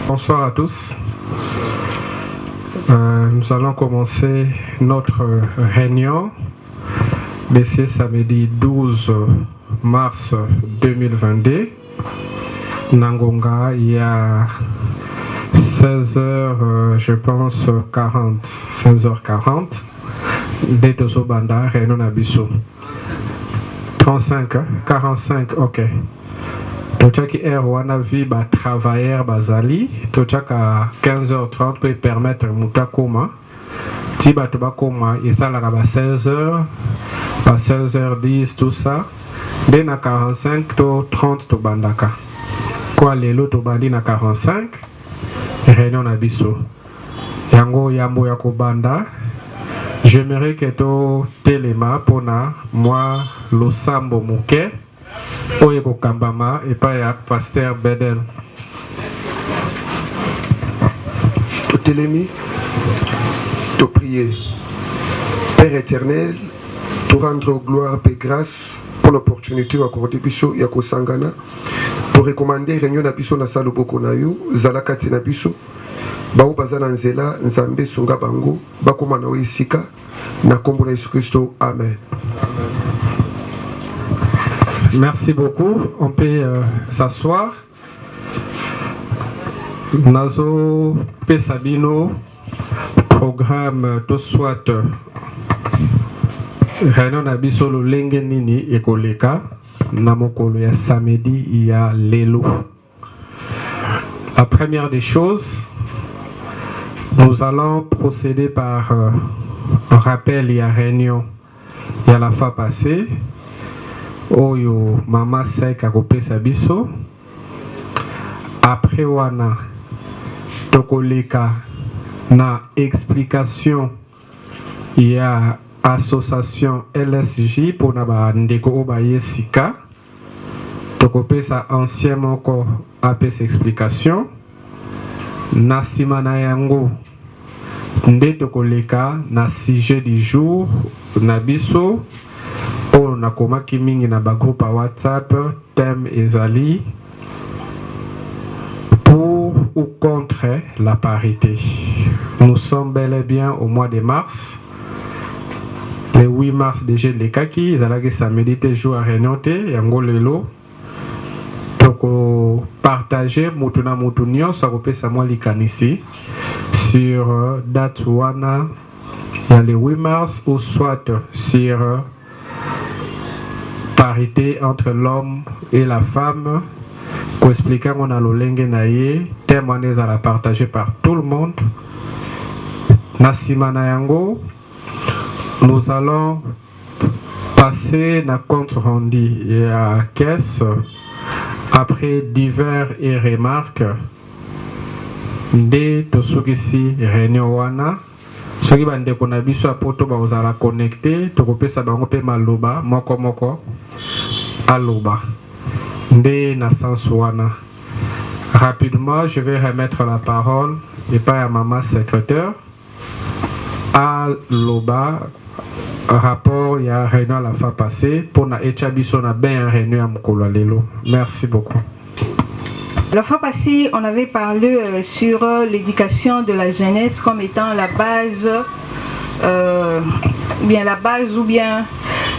Bonsoir à tous. Nous allons commencer notre réunion de ce samedi 12 mars 2022. Nangonga, il y a 16h, je pense, 16h40. Dès Banda, réunion Nabiso. 35, 45, ok. Tochaki Erwana vi ba travailleur bazali, tochaka 15h30 pour permettre mutakoma. Tiba tobakoma, et ça la 16h, à 16h10, tout ça. Dès na 45 to 30 to bandaka. Quoi lelo to bandi na 45, réunion na biso. Yango yambo yako banda. J'aimerais que to telema pona moi lo sambo muke. Oyeko Kambama et pas à Pasteur Bedel. Tout télémi, tout prier. Père éternel, tout rendre gloire et grâce pour l'opportunité accordée biso ya kosangana pour recommander réunion na biso na salle boko na yo zalakati na biso bao bazana nzela nzambe sunga bango bakoma na esika na kombo na Yesu Kristo. Amen. Merci beaucoup. On peut s'asseoir. Nazo Pesabino, programme tout soit Réunion Nabiso le Lengenini et Koleka. Namokolo ya samedi, il y a Lelo. La première des choses, nous allons procéder par un rappel. Il y a réunion. Il y a la fois passée. Oyo mama seka kopesa biso après wana tokoleka na explication ya association LSJ pour na ba ndeko obaye sika tokopesa ancien moko apesa explication na simana yango nde tokoleka na sujet du jour na biso. On a komaki mingi na ba groupe à WhatsApp, thème ezali pour ou contre la parité. Nous sommes bel et bien au mois de mars. Le 8 mars déjà les kaki, ils allaient samedi jour à réunion yango lelo. Toko partager mutuna mutunyo ça repesa moi likanisi sur date wana il y a le 8 mars ou soit sur parité entre l'homme et la femme, pour expliquer qu'on a l'olenge naye, témoigner à la partager par tout le monde. Nasimana yango, nous allons passer na compte rendu et à caisse après divers et remarques de tosukisi réunion wana. Soki bande kona biso apoto ba ozala connecté tokopesa bango pe maloba moko aloba nde na sens wana. Rapidement, je vais remettre la parole et pas à maman secrétaire à loba rapport il y a réunion la fois passée pour na echabiso na ben réunion à mokolo lelo. Merci beaucoup. La fois passée, on avait parlé sur l'éducation de la jeunesse comme étant la base, ou bien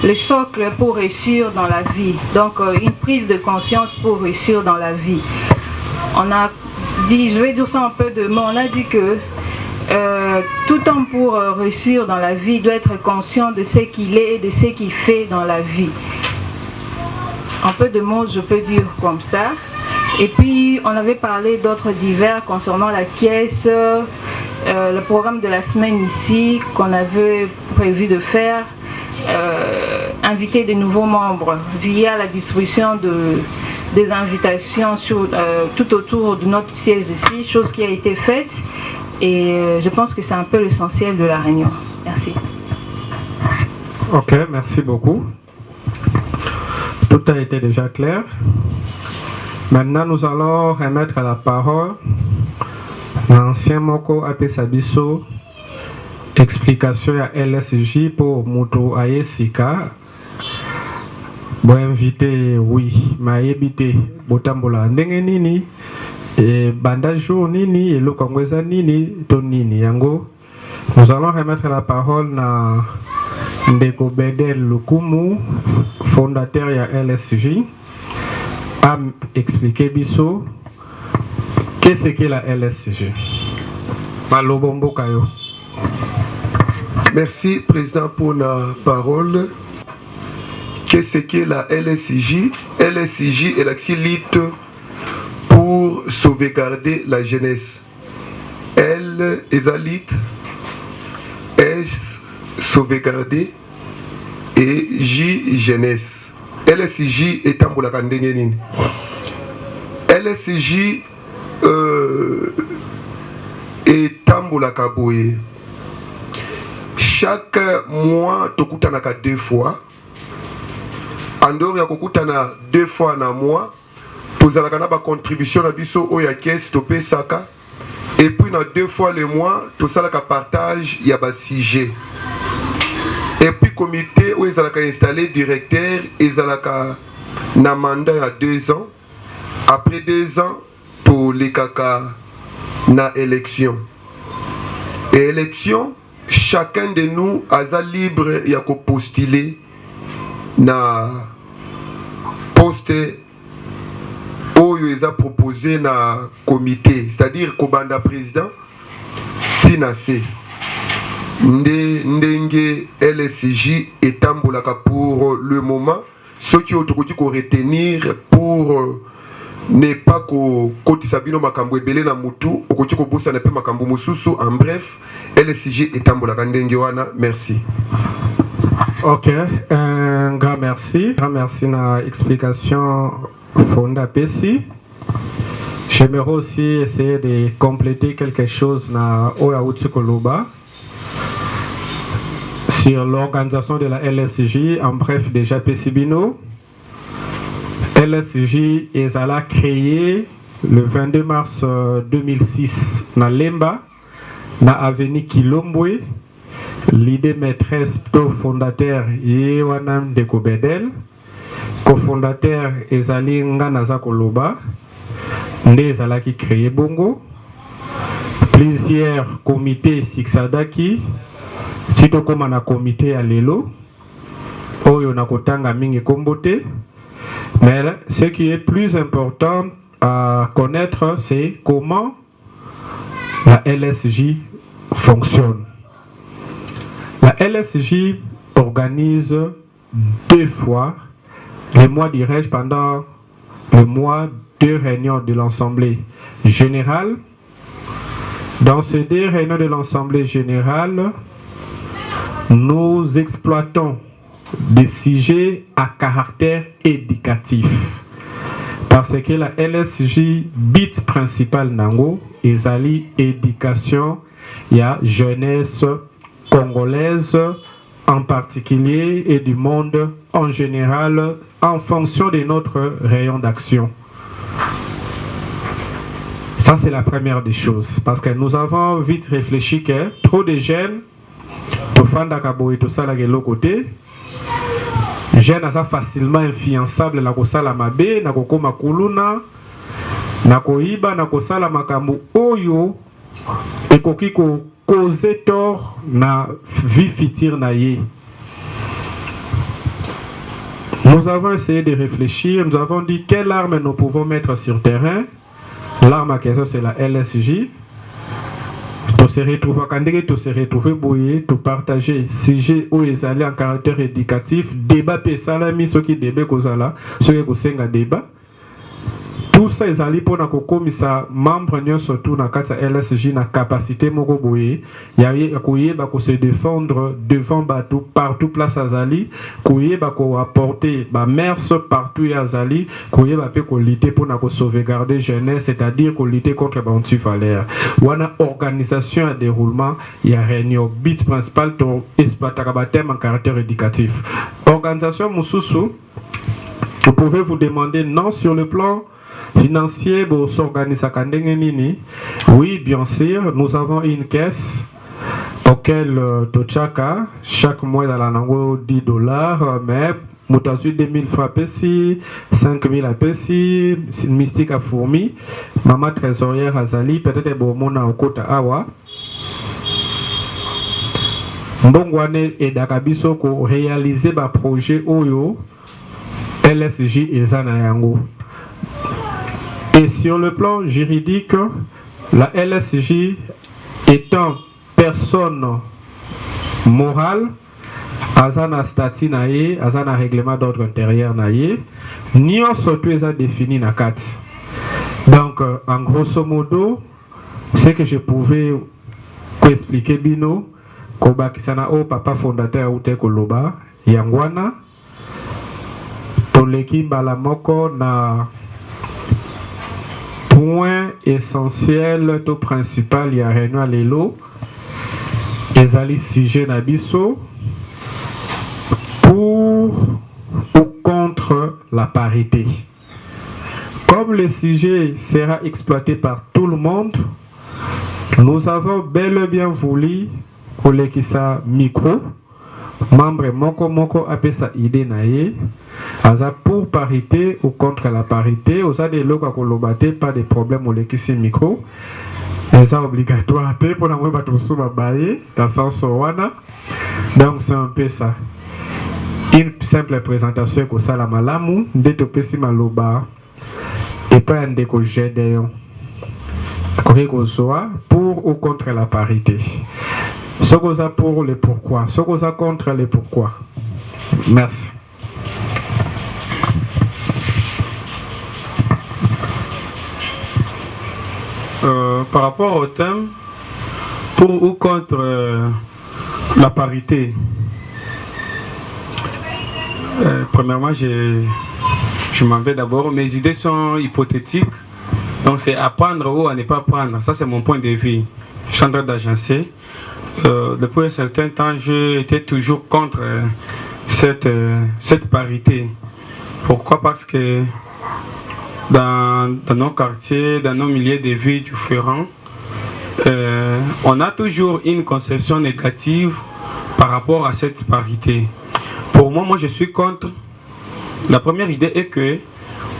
le socle pour réussir dans la vie. Donc, une prise de conscience pour réussir dans la vie. On a dit, je vais dire ça un peu de mots, on a dit que tout homme pour réussir dans la vie doit être conscient de ce qu'il est et de ce qu'il fait dans la vie. Un peu de mots, je peux dire comme ça. Et puis, on avait parlé d'autres divers concernant la caisse, le programme de la semaine ici qu'on avait prévu de faire, inviter de nouveaux membres via la distribution des invitations tout autour de notre siège ici, chose qui a été faite. Et je pense que c'est un peu l'essentiel de la réunion. Merci. Ok, merci beaucoup. Tout a été déjà clair. Maintenant, nous allons remettre la parole à l'ancien Moko Apesabiso, explication à LSJ pour Mutu Ayesika. Bon invité, oui, ma évité, Botambola Ndengenini, et banda jour nini et le Congolais nini to nini yango. Nous allons remettre la parole à Ndeko Bedel Lukumu, fondateur de LSJ, à expliquer biso qu'est-ce que la LSJ. Malobombo Kayo. Merci, Président, pour la parole. Qu'est-ce que la LSJ? LSJ est l'activité pour sauvegarder la jeunesse. L est alite, S sauvegarder et J jeunesse. LSJ est en boula kandengenine. LSJ est en boula kaboué. Chaque mois, tu as 2 fois. En dehors, tu as 2 fois dans le mois. Tu as une contribution à la caisse, tu saka. Et puis, dans 2 fois le mois, tu as un partage, il y a un sujet. Et puis, le comité, où ils ont installé directeur, ils ont un mandat il y a 2 ans. Après 2 ans, tu les kaka na élection. Et élection, chacun de nous a libre ya ko postuler na poste oyo eza proposé na comité, c'est-à-dire ko banda président tina se ndenge LSJ etambolaka pour le moment, ce qui autokoki ko retenir pour ne pas ko kotisa bino makambo ebele na mutu okoki ko bosa na pe makambo mususu. En bref, LSJ etambolaka ndenge wana. Merci. Ok, un grand merci. Grand merci na explication Fonda Pessi. J'aimerais aussi essayer de compléter quelque chose na Oya Utsukoloba sur l'organisation de la LSJ. En bref, déjà Pessi Bino. LSJ est créé le 22 mars 2006 na Lemba, na avenue Kilombwe. L'idée maîtresse to fondateur Yewanam Ndeko Bedel, cofondateur ezali Nganaza Koloba, nde ezalaki créé bongo. Plusieurs comités Siksadaki, sito koma na comité ya lelo, oyo na kotanga mingi kombote. Mais ce qui est plus important à connaître, c'est comment la LSJ fonctionne. La LSJ organise 2 fois le mois, dirais-je, pendant le mois 2 réunions de l'Assemblée générale. Dans ces 2 réunions de l'Assemblée générale, nous exploitons des sujets à caractère éducatif. Parce que la LSJ, but principal nango, ezali éducation, il y a jeunesse congolaise en particulier et du monde en général en fonction de notre rayon d'action. Ça, c'est la première des choses. Parce que nous avons vite réfléchi que trop de jeunes, tout ça, là, côté, jeune asa facilement influençable na kosala mabe, na kokoma kuluna, na koiba, na kosala makambo oyo ekoki ko causer tort na vie future na ye. Nous avons essayé de réfléchir, nous avons dit quelle arme nous pouvons mettre sur terrain. L'arme à question c'est la LSJ. Tout se retrouver boyer, tout partager sujet où ils allaient en caractère éducatif, débat pesalami ce qui débat kozala, ce qui kosenga débat. Tout ça ils allaient pour na kokomisa membre nyo surtout na kata LSJ na capacité moko boyer, ya koyeba ko se défendre devant bateau partout place azali, koyeba ko apporter ba merce partout azali, koyeba pe ko lutter pour na ko sauvegarder jeunesse, c'est-à-dire ko lutter contre bantu valeur. Wana organisation à déroulement, il y a réunion but principal to exploiter ba thème en caractère éducatif. Organisation mususu, vous pouvez vous demander non sur le plan financier pour s'organiser. Oui, bien sûr, nous avons une caisse auquel Tochaka, chaque mois, dans la $10, mais Moutasu 2000 francs pesi, 5000 à pesi, mystique à fourmi, maman trésorière à Zali, peut-être bomona au kota awa. Mbongwane et Dakabiso ko réaliser ba projet Oyo LSJ et Zanayango. Et sur le plan juridique, la LSJ étant personne morale, azana statut naie, azana règlement d'ordre intérieur naie, ni en surtout est défini na kat. Donc en grosso modo, ce que je pouvais expliquer bino, koba kisana o papa fondateur ou te koloba, yangwana, toleki balamoko na point essentiel, tout principal, il y a réunion à l'élo, ezali sujet na biso, pour ou contre la parité. Comme le sujet sera exploité par tout le monde, nous avons bel et bien voulu kolekisa micro, membre moko apesa idée naie, aza pour parité ou contre la parité, oza de loka kolobate pas de problème olekisi micro, eza obligatoire pour la mweba tosuba baye dans sens wana. Donc c'est un peu ça. Une simple présentation que ça la malamu ndeto pesi maloba et pas un déco gédéon pour ou contre la parité. Ce qu'on a pour le pourquoi, ce qu'on a contre le pourquoi. Merci. Par rapport au thème, pour ou contre la parité, premièrement, je m'en vais d'abord. Mes idées sont hypothétiques, donc c'est à prendre ou à ne pas prendre. Ça, c'est mon point de vue. Je suis en train d'agencer. Depuis un certain temps, j'étais toujours contre cette parité. Pourquoi? Parce que dans nos quartiers, dans nos milieux de vie différents, on a toujours une conception négative par rapport à cette parité. Pour moi, je suis contre. La première idée est que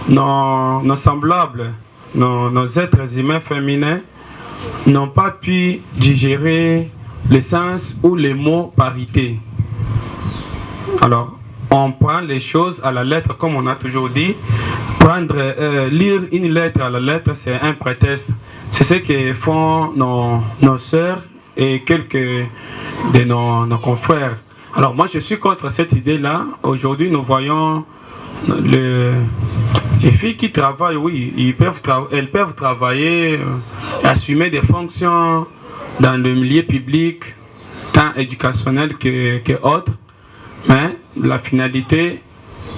nos semblables, nos êtres humains féminins n'ont pas pu digérer le sens ou les mots parité. Alors, on prend les choses à la lettre, comme on a toujours dit. Lire une lettre à la lettre, c'est un prétexte. C'est ce que font nos sœurs et quelques de nos confrères. Alors moi, je suis contre cette idée-là. Aujourd'hui, nous voyons les filles qui travaillent, oui, elles peuvent travailler, assumer des fonctions dans le milieu public, tant éducationnel que autre. Mais la finalité,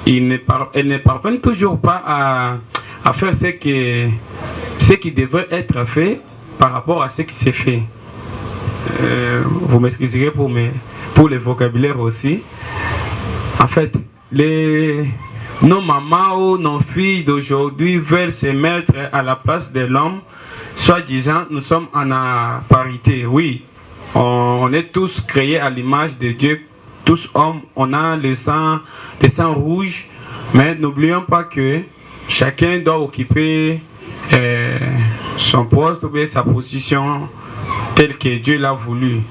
elles ne parviennent toujours pas à faire ce qui devrait être fait par rapport à ce qui s'est fait. Vous m'excuserez pour le vocabulaire aussi. En fait, nos mamans ou nos filles d'aujourd'hui veulent se mettre à la place de l'homme, soi-disant nous sommes en parité. Oui, on est tous créés à l'image de Dieu, tous hommes, on a le sang rouge, mais n'oublions pas que chacun doit occuper son poste ou sa position telle que Dieu l'a voulu.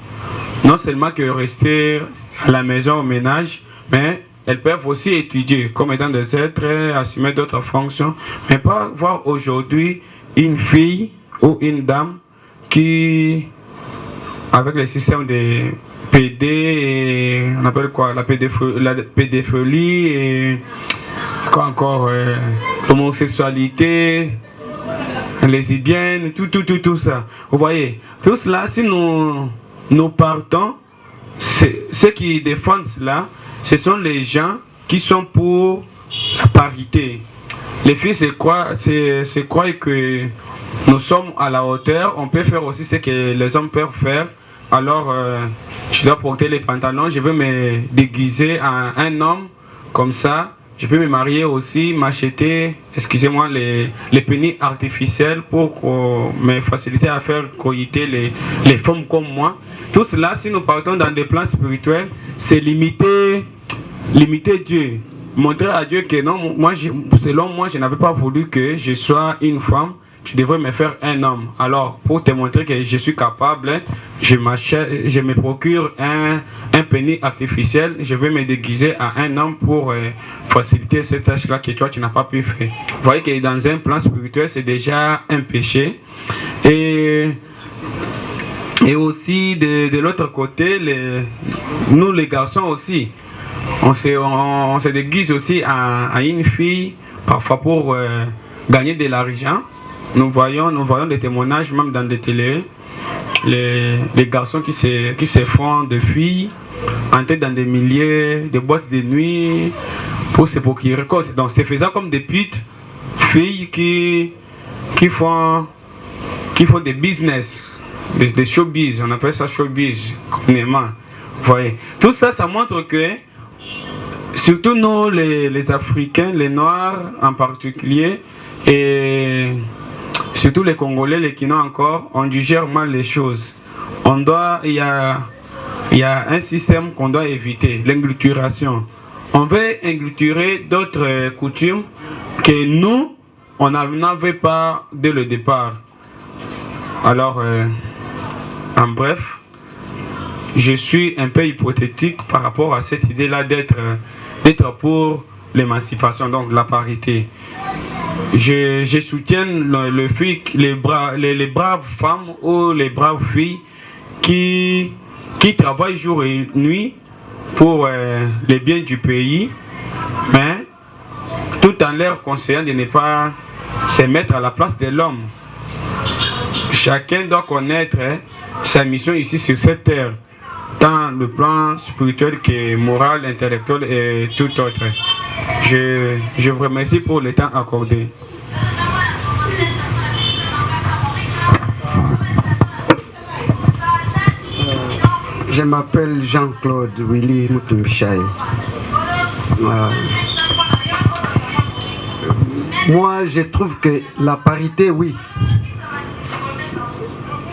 Non seulement que rester à la maison au ménage, mais elles peuvent aussi étudier comme étant des êtres, assumer d'autres fonctions, mais pas voir aujourd'hui une fille ou une dame qui, avec le système de PD, et, on appelle quoi, la pédophilie et quoi encore, l'homosexualité, lesbienne, tout ça. Vous voyez, tout cela, si nous partons, ceux qui défendent cela, ce sont les gens qui sont pour la parité. Les filles, c'est quoi que nous sommes à la hauteur, on peut faire aussi ce que les hommes peuvent faire. Alors, je dois porter les pantalons, je veux me déguiser en un homme, comme ça, je peux me marier aussi, m'acheter, excusez-moi, les pénis artificiels pour me faciliter à faire coïter les femmes comme moi. Tout cela, si nous partons dans des plans spirituels, c'est limiter Dieu. montrer à Dieu que non, selon moi, je n'avais pas voulu que je sois une femme. Tu devrais me faire un homme. Alors, pour te montrer que je suis capable, je me procure un pénis artificiel. Je vais me déguiser à un homme pour faciliter cette tâche-là que toi, tu n'as pas pu faire. Vous voyez que dans un plan spirituel, c'est déjà un péché. Et aussi, de l'autre côté, nous, les garçons aussi, on se déguise aussi à une fille, parfois pour gagner de l'argent. Nous voyons des témoignages, même dans des télés, les garçons qui se font de filles, entrés dans des milliers de boîtes de nuit pour qu'ils récoltent. Donc c'est faisant comme des petites filles qui font des business, des showbiz, on appelle ça showbiz, communément. Vous voyez. Tout ça, ça montre que, surtout nous, les Africains, les Noirs en particulier, et surtout les Congolais, les Kinois encore, on digère mal les choses. Il y a un système qu'on doit éviter, l'ingluturation. On veut ingluturer d'autres coutumes que nous, on n'avait pas dès le départ. Alors, en bref, je suis un peu hypothétique par rapport à cette idée-là d'être pour l'émancipation, donc la parité. Je soutiens les braves femmes ou les braves filles qui travaillent jour et nuit pour les biens du pays, mais tout en leur conseillant de ne pas se mettre à la place de l'homme. Chacun doit connaître sa mission ici sur cette terre, tant le plan spirituel que moral, intellectuel et tout autre. Je vous remercie pour le temps accordé. Je m'appelle Jean-Claude Willy Mutumbichaye. Moi, je trouve que la parité, oui.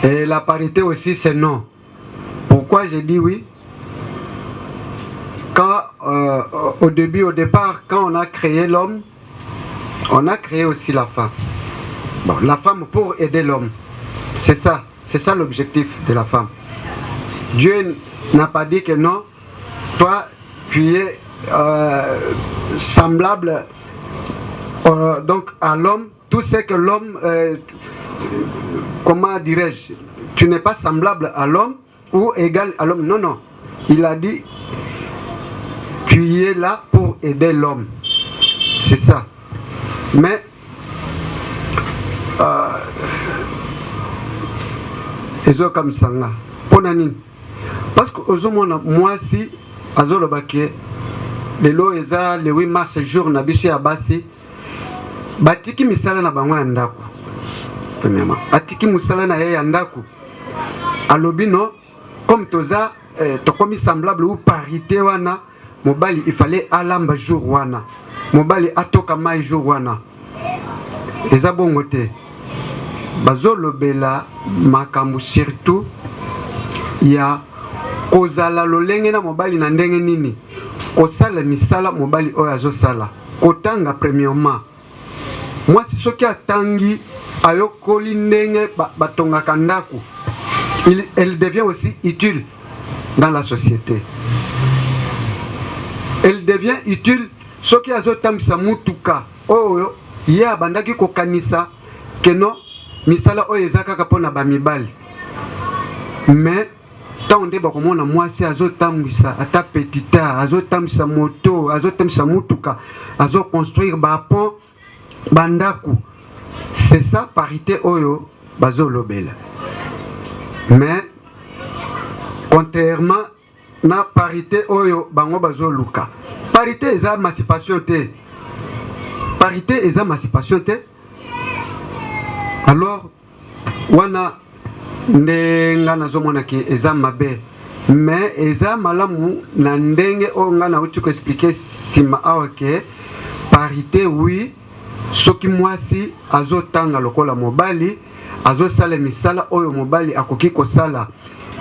Et la parité aussi, c'est non. Pourquoi j'ai dit oui? Quand, au départ, quand on a créé l'homme, on a créé aussi la femme. Bon, la femme pour aider l'homme. C'est ça l'objectif de la femme. Dieu n'a pas dit que non, toi, tu es semblable donc à l'homme. Tout ce que l'homme, comment dirais-je, tu n'es pas semblable à l'homme ou égal à l'homme. Non, non. Il a dit, tu es là pour aider l'homme. C'est ça. Mais, ils ont comme ça là. Parce que moi si azolo baké le lo eza le 8 mars jour na biso ya basi batiki misala na bango ya ndako. Premièrement, atiki musala na ya ndako. Alobino comme toza tokomi semblable ou parité wana mobali il fallait alamba jour wana. Mobali atoka mai jour wana. Eza bongo te. Bazolo bela makambu surtout ya kozala lolenge na mobali na ndenge nini kosala misala mobali oyo azosala kotanga premièrement moi si soki atangi ayokoli ndenge batongaka ndako elle devient aussi utile dans la société. Elle devient utile soki azotambisa mutuka oyo ye abandaki kokanisa keno misala oyo eza kaka mpona bamibali. Mais tant on débat comme on a moi si azotambisa ata petita azotambisa moto azotambisa mutuka azo construire ba pont bandaku. C'est ça parité oyo bazolobela. Mais contrairement na parité oyo bango bazoluka. Parité eza émancipation te. Parité eza émancipation te. Alors wana ndenga nazomona ke eza mabe mais eza malamu na ndenge o nga na uti ko expliquer sima awa ke parité oui soki mwasi azotanga lokola mobali azosala misala oyo mobali akoki kosala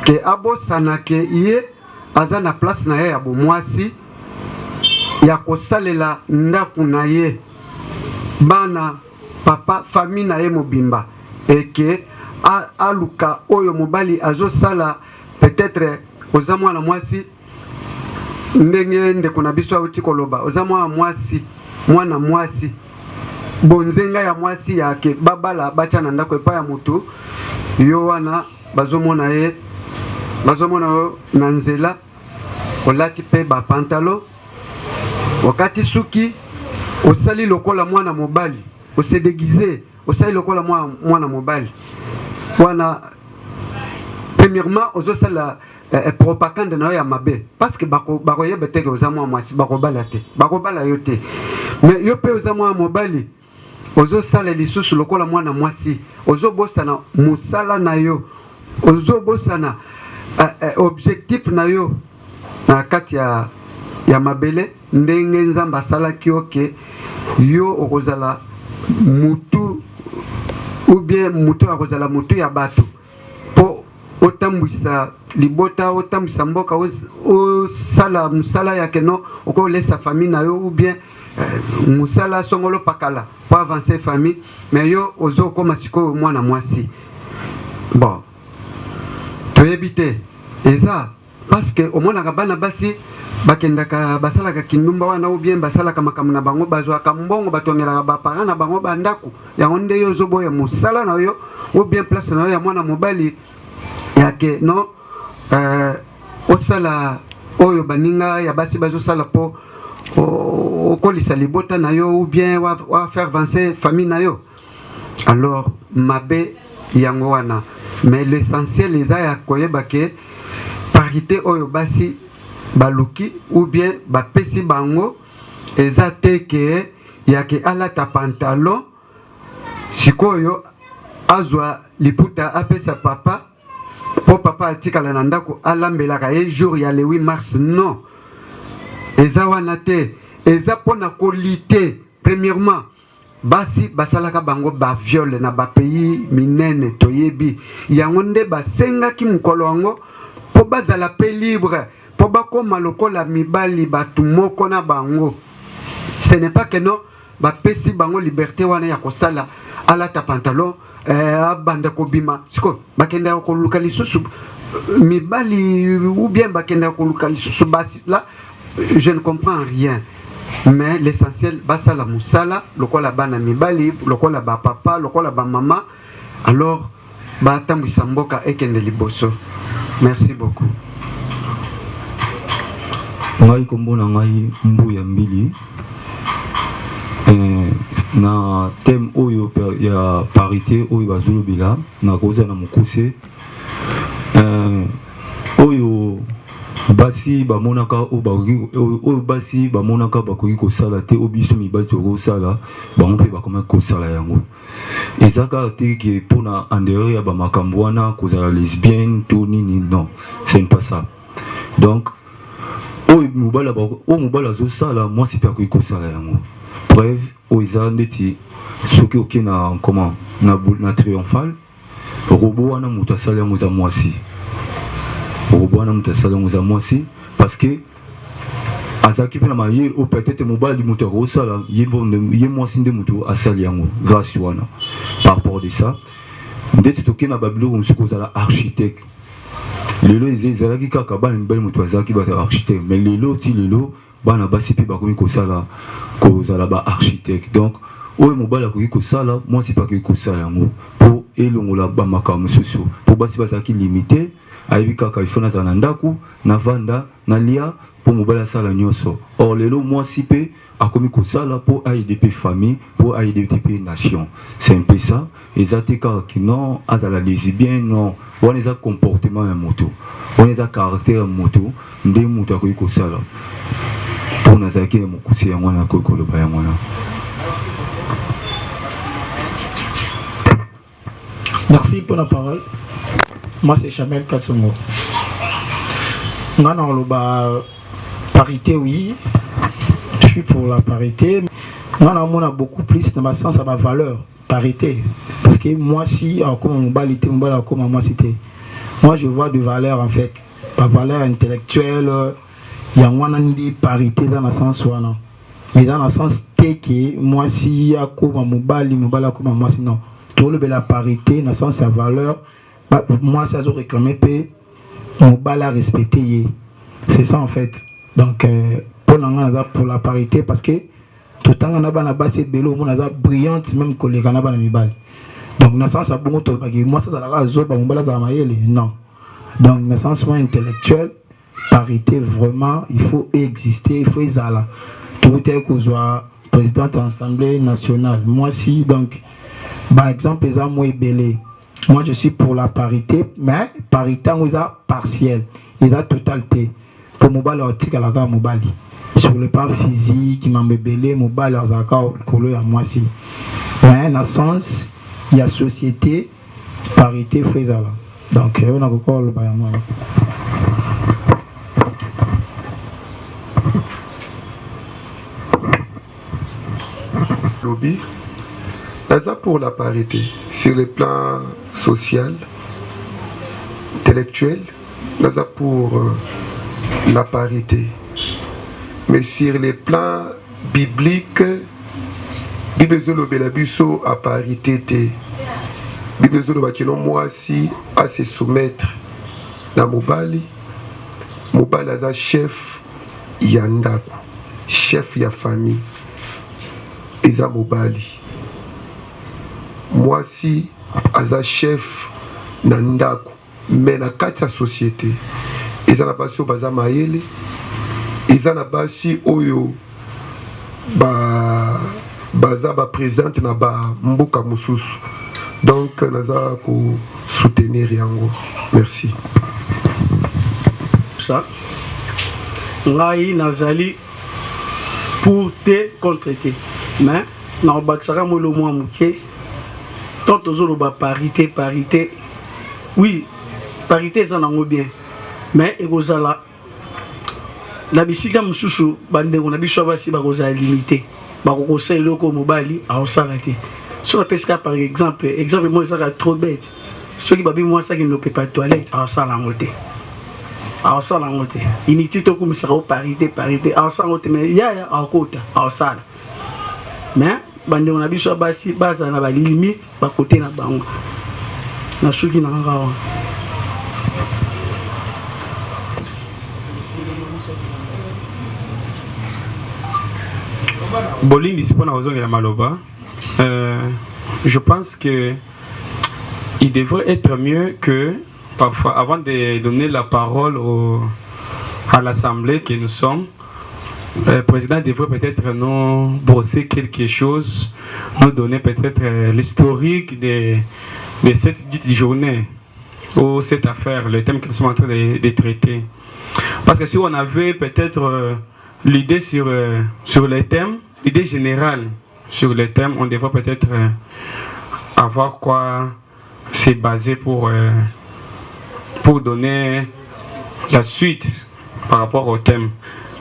ke abosana ke ye aza na place na ye ya bomwasi ya kosalela ndako na ye bana papa famille na ye mobimba eke aluka oyo mobali azosala peut-être oza mwana mwasi ndenge ndeko na biso auti koloba oza mwana mwasi bonzenga ya mwasi yake babala bacha na ndako epa ya mutu yo wana bazomona yo na nzela olati pe ba pantalon wakati suki osali lokola mwana mobali ose déguisé osali lokola mwana mobali wana premièrement ozosala propagande na yo ya mabe parce que bakoyeba te ke oza mwa mwasi bakobala yo te mais yo pe oza mwana mobali ozosala lisusu lokola mwana mwasi ozobosana mosala na yo ozobosana objectif na yo na kati ya mabele ndenge nzambe asalaki yo ke yo okozala mutu ou bien mutu akozala mutu ya bato po otambwisa libota otambwisa mboka osala musala yake no okolesa famille na yo ou bien musala songolo pakala po avancer famille mais yo ozokoma sikoyo mwana mwasi bon toyebi te eza parce que omonaka bana basi bakendaka basalaka kindumba wana ou bien basalaka makambo na bango bazwaka mbongo batongelaka baparent na bango bandako yango nde yo ozoboya mosala na yo ou bien place na yo ya mwana mobali yake no osala oyo baninga ya basi bazosala po okolisa libota na yo ou bien wa faire avancer famille na yo alors mabe yango wana mais l'essentiel eza ya koyeba ke parité oyo basi baluki ou bien bapesi bango eza te ke yake alata pantalon sikoyo azwa liputa apesa papa po papa atikala na ndako alambelaka ye jour ya le 8 mars non eza wana te eza mpona kolite premièrement basi basalaka bango baviole na bapays minene toyebi yango nde basengaki mokolo yango po bazala pe libre po bakoma lokola mibali bato moko na bango ce n'est pas que non bapesi bango liberté wana ya kosala alata pantalon abanda kobima siko bakenda koluka lisusu mibali ou bien bakenda koluka lisusu basi là je ne comprends rien mais l'essentiel basala musala lokola bana mibali lokola ba papa lokola ba mama alors batambwisa mboka ekende liboso. Merci beaucoup. Ngai kombo na ngai Mbuya Mbili na thème oyo ya parité oyo bazolobela na koza na mokuse oyo basi bamonaka oyo basi bamonaka bakoki kosala te obiso mibali tokosala bango mpe bakomaki kosala yango ezaka te ke mpona en dehors ya bamakambo wana kozala lesbienne to nini non ce n'est pas ça donc oyo mobali azosala mwasi mpe akoki kosala yango preuve oyo eza ndeti soki oke na comment na triomphal robo wana moto asala yango eza mwasi robwana mutasala ngoza mwasi parce que azaki pena maye ou peut-être mobali muto rosala ye mwasi nde muto asali yango grâce wana par rapport de ça ndeti toke na babilo musuko zala architecte lelo ezalaki kaka bana mibali muto azaki ba architecte mais lelo bana basi pe bakomi kosala kozala ba architecte donc oyo mobali akoki kosala mwasi pa akoki kosala yango po elongola ba makambo mosusu po basi bazalaki limité ayebi kaka ifo nazala na ndako na vanda na lia po mobali asala nyonso or lelo mwasi pe akomi kosala po aide pe famille po aide pe nation c'est un peu ça eza te kaka ki non azala lesbien non wana eza comportement ya moto wana eza caractère ya moto nde moto akoki kosala po nazalaki na mokuse yango wana akoki koloba yango wana. Merci pour la parole. Moi, c'est Chamel Kassongo. On a la parité, oui. Je suis pour la parité. On a beaucoup plus dans ma sens à ma valeur. Parité. Parce que moi, si, comme on balite, comme moi, c'était. Moi, je vois de valeur, en fait. Ma valeur intellectuelle, y a une parité dans le sens où non. Mais dans le sens que moi si y a comme mobile comme moi sinon tout le la parité dans le sens sa valeur moi ça je réclamer pe mobile à respecter c'est ça en fait donc pour la parité parce que tout le temps on a na base bello on a brillante même collègue on a na mibale donc dans le sens ça bon to moi ça la zo ba mobile za mayele non donc dans le sens intellectuel parité vraiment il faut exister il faut ezala tout est que soit président de l'Assemblée nationale. Moi si donc par exemple les moi belé. Moi je suis pour la parité mais parité on est partielle, ils a totalité. Pour mobile article à la gare mobile. Sur le plan physique, m'a belé mobile à zaka colo à moi si. Mais dans le sens il y a société parité faisala. Donc on a encore le bail moi. Lobby, ça pour la parité sur le plan social, intellectuel, ça pour la parité. Mais sur les plans bibliques, Bible à parité. Bible moi si à se soumettre dans Mobali a chef yandaku, chef ya famille. Eza mobali moi si aza chef na ndako mais na kati ya société eza na basi oyo baza mayele eza na basi oyo baza présidente na mboka mosusu donc naza ko soutenir yango merci ça ngai nazali pour te contre-te mais na obakisaka moi le mwa moke tant tozoloba parité oui parité eza nango bien mais ekozala na bisika mosusu bandeko na biso basi bakozala limité bakokosala eloko mobali aosala te so apesika par exemple moi ezaka trop bête soki babi mwasaki ne peut pas toilette aosala yango te aosala yango te inutile tokumisaka o parité aosala yango te mais yaya akota aosala mais bandeko na biso basi bazala na balimite bakote na bango na suki na kaka wana Bolindi c'est pour la raison de la maloba. Je pense que il devrait être mieux que parfois avant de donner la parole à l'Assemblée que nous sommes. Le président devrait peut-être nous brosser quelque chose, nous donner peut-être l'historique de cette journée ou cette affaire, le thème que nous sommes en train de traiter. Parce que si on avait peut-être l'idée sur les thèmes, l'idée générale sur les thèmes, on devrait peut-être avoir quoi se baser pour donner la suite par rapport au thème.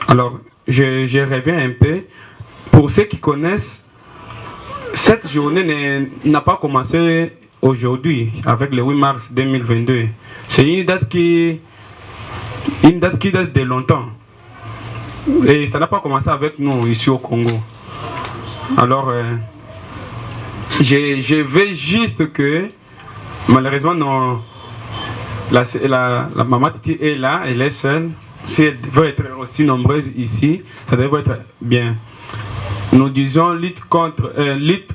Alors, je reviens un peu. Pour ceux qui connaissent, cette journée n'a pas commencé aujourd'hui, avec le 8 mars 2022. C'est une date qui date de longtemps. Et ça n'a pas commencé avec nous ici au Congo. Alors, je veux juste que, malheureusement, non, la maman Titi est là, elle est seule. Si elle veut être aussi nombreuse ici, ça devrait être bien. Nous disons lutte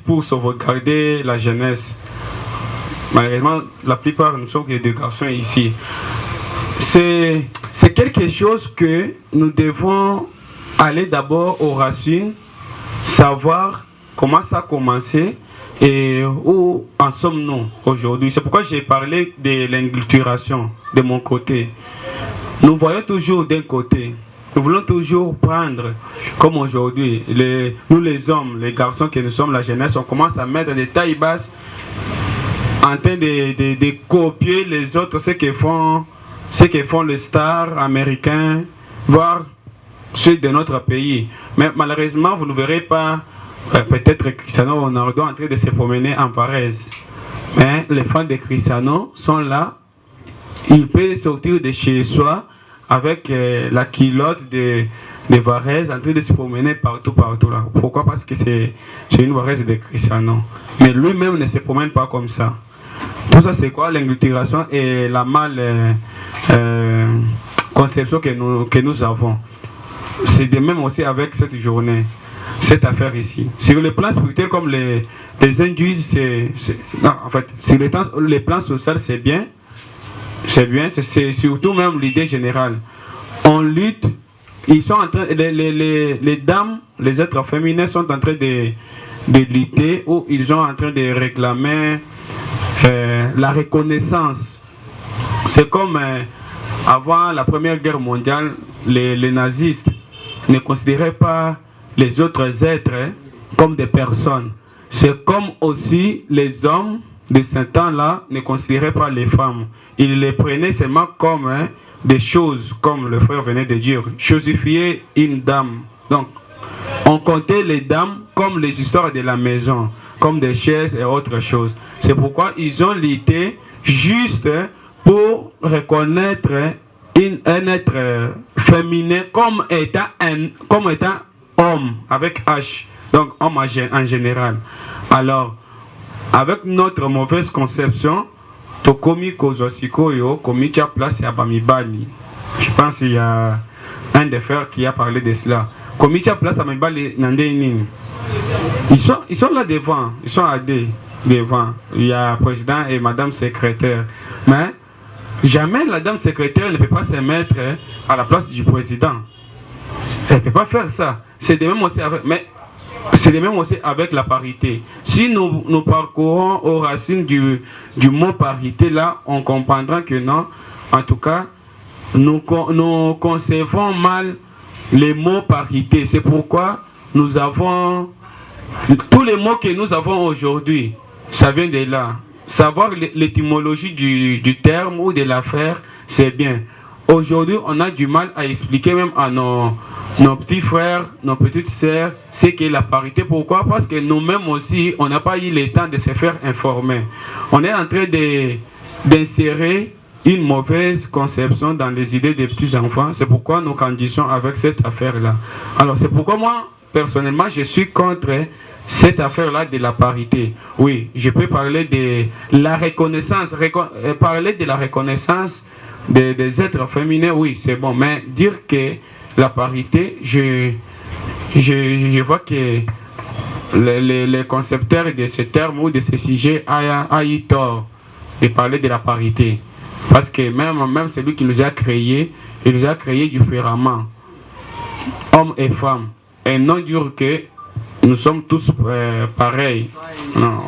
pour sauvegarder la jeunesse. Malheureusement, la plupart nous sommes que des garçons ici. C'est quelque chose que nous devons aller d'abord aux racines, savoir comment ça a commencé et où en sommes-nous aujourd'hui. C'est pourquoi j'ai parlé de l'inculturation de mon côté. Nous voyons toujours d'un côté, nous voulons toujours prendre, comme aujourd'hui, nous les hommes, les garçons que nous sommes, la jeunesse, on commence à mettre des tailles basses en train de copier les autres, ce que font les stars américains, voire ceux de notre pays. Mais malheureusement, vous ne verrez pas, peut-être Cristiano Ronaldo en train de se promener en Varese. Mais les fans de Cristiano sont là. Il peut sortir de chez soi avec la culotte de Varese en train de se promener partout là. Pourquoi? Parce que c'est une Varese de Cristiano. Mais lui-même ne se promène pas comme ça. Tout ça, c'est quoi? L'ingluturation et la mal conception que nous avons. C'est de même aussi avec cette journée, cette affaire ici. Sur le plan spirituel, comme les hindouistes, non, en fait, sur les plans social, c'est bien. C'est surtout même l'idée générale. On lutte, ils sont en train, les dames, les êtres féminins sont en train de lutter, ou ils sont en train de réclamer la reconnaissance. C'est comme avant la Première Guerre mondiale, les nazistes ne considéraient pas les autres êtres comme des personnes. C'est comme aussi les hommes de ce temps-là ne considéraient pas les femmes. Ils les prenaient seulement comme des choses, comme le frère venait de dire, chosifier une dame. Donc, on comptait les dames comme les histoires de la maison, comme des chaises et autres choses. C'est pourquoi ils ont lutté juste pour reconnaître un être féminin comme étant homme, avec H, donc homme en général. Alors, avec notre mauvaise conception, Tokomi Kozosikoyo, Komicha place à Bamibali. Je pense qu'il y a un des frères qui a parlé de cela. Komicha place à Bamibali, Nandéinin. Ils sont là devant, ils sont à deux devant. Il y a président et madame secrétaire. Mais jamais la dame secrétaire ne peut pas se mettre à la place du président. Elle ne peut pas faire ça. C'est de même aussi avec, mais c'est de même aussi avec la parité. Si nous parcourons aux racines du mot parité, là, on comprendra que non. En tout cas, nous concevons mal les mots parité. C'est pourquoi nous avons tous les mots que nous avons aujourd'hui, ça vient de là. Savoir l'étymologie du terme ou de l'affaire, c'est bien. Aujourd'hui, on a du mal à expliquer même à nos petits frères, nos petites sœurs, ce qu'est la parité. Pourquoi? Parce que nous-mêmes aussi, on n'a pas eu le temps de se faire informer. On est en train d'insérer une mauvaise conception dans les idées des petits enfants. C'est pourquoi nous grandissons avec cette affaire-là. Alors, c'est pourquoi moi, personnellement, je suis contre cette affaire-là de la parité. Oui, je peux parler de la reconnaissance, parler de la reconnaissance des êtres féminins, oui, c'est bon, mais dire que la parité, je vois que les concepteurs de ce terme ou de ce sujet a eu tort de parler de la parité. Parce que même celui qui nous a créés, il nous a créés différemment, hommes et femmes, et non dire que nous sommes tous pareils. Non,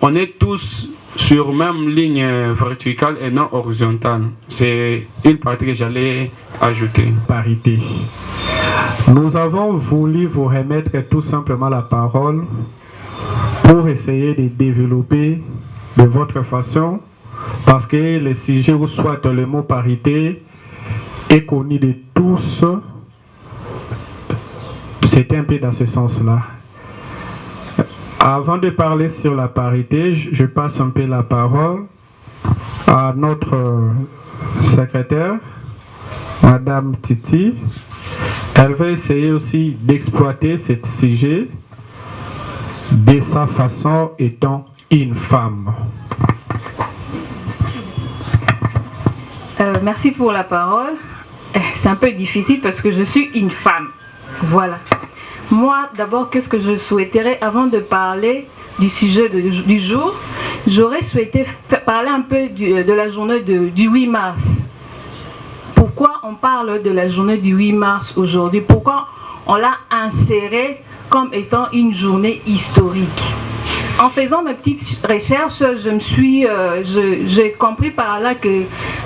on est tous sur même ligne verticale et non horizontale. C'est une partie que j'allais ajouter. Parité. Nous avons voulu vous remettre tout simplement la parole pour essayer de développer de votre façon, parce que le sujet ou soit le mot parité est connu de tous. C'était un peu dans ce sens-là. Avant de parler sur la parité, je passe un peu la parole à notre secrétaire, Madame Titi. Elle va essayer aussi d'exploiter ce sujet de sa façon étant une femme. Merci pour la parole. C'est un peu difficile parce que je suis une femme. Voilà. Moi, d'abord, qu'est-ce que je souhaiterais, avant de parler du sujet du jour, j'aurais souhaité parler un peu de la journée du 8 mars. Pourquoi on parle de la journée du 8 mars aujourd'hui? Pourquoi on l'a insérée comme étant une journée historique? En faisant mes petites recherches, j'ai compris par là que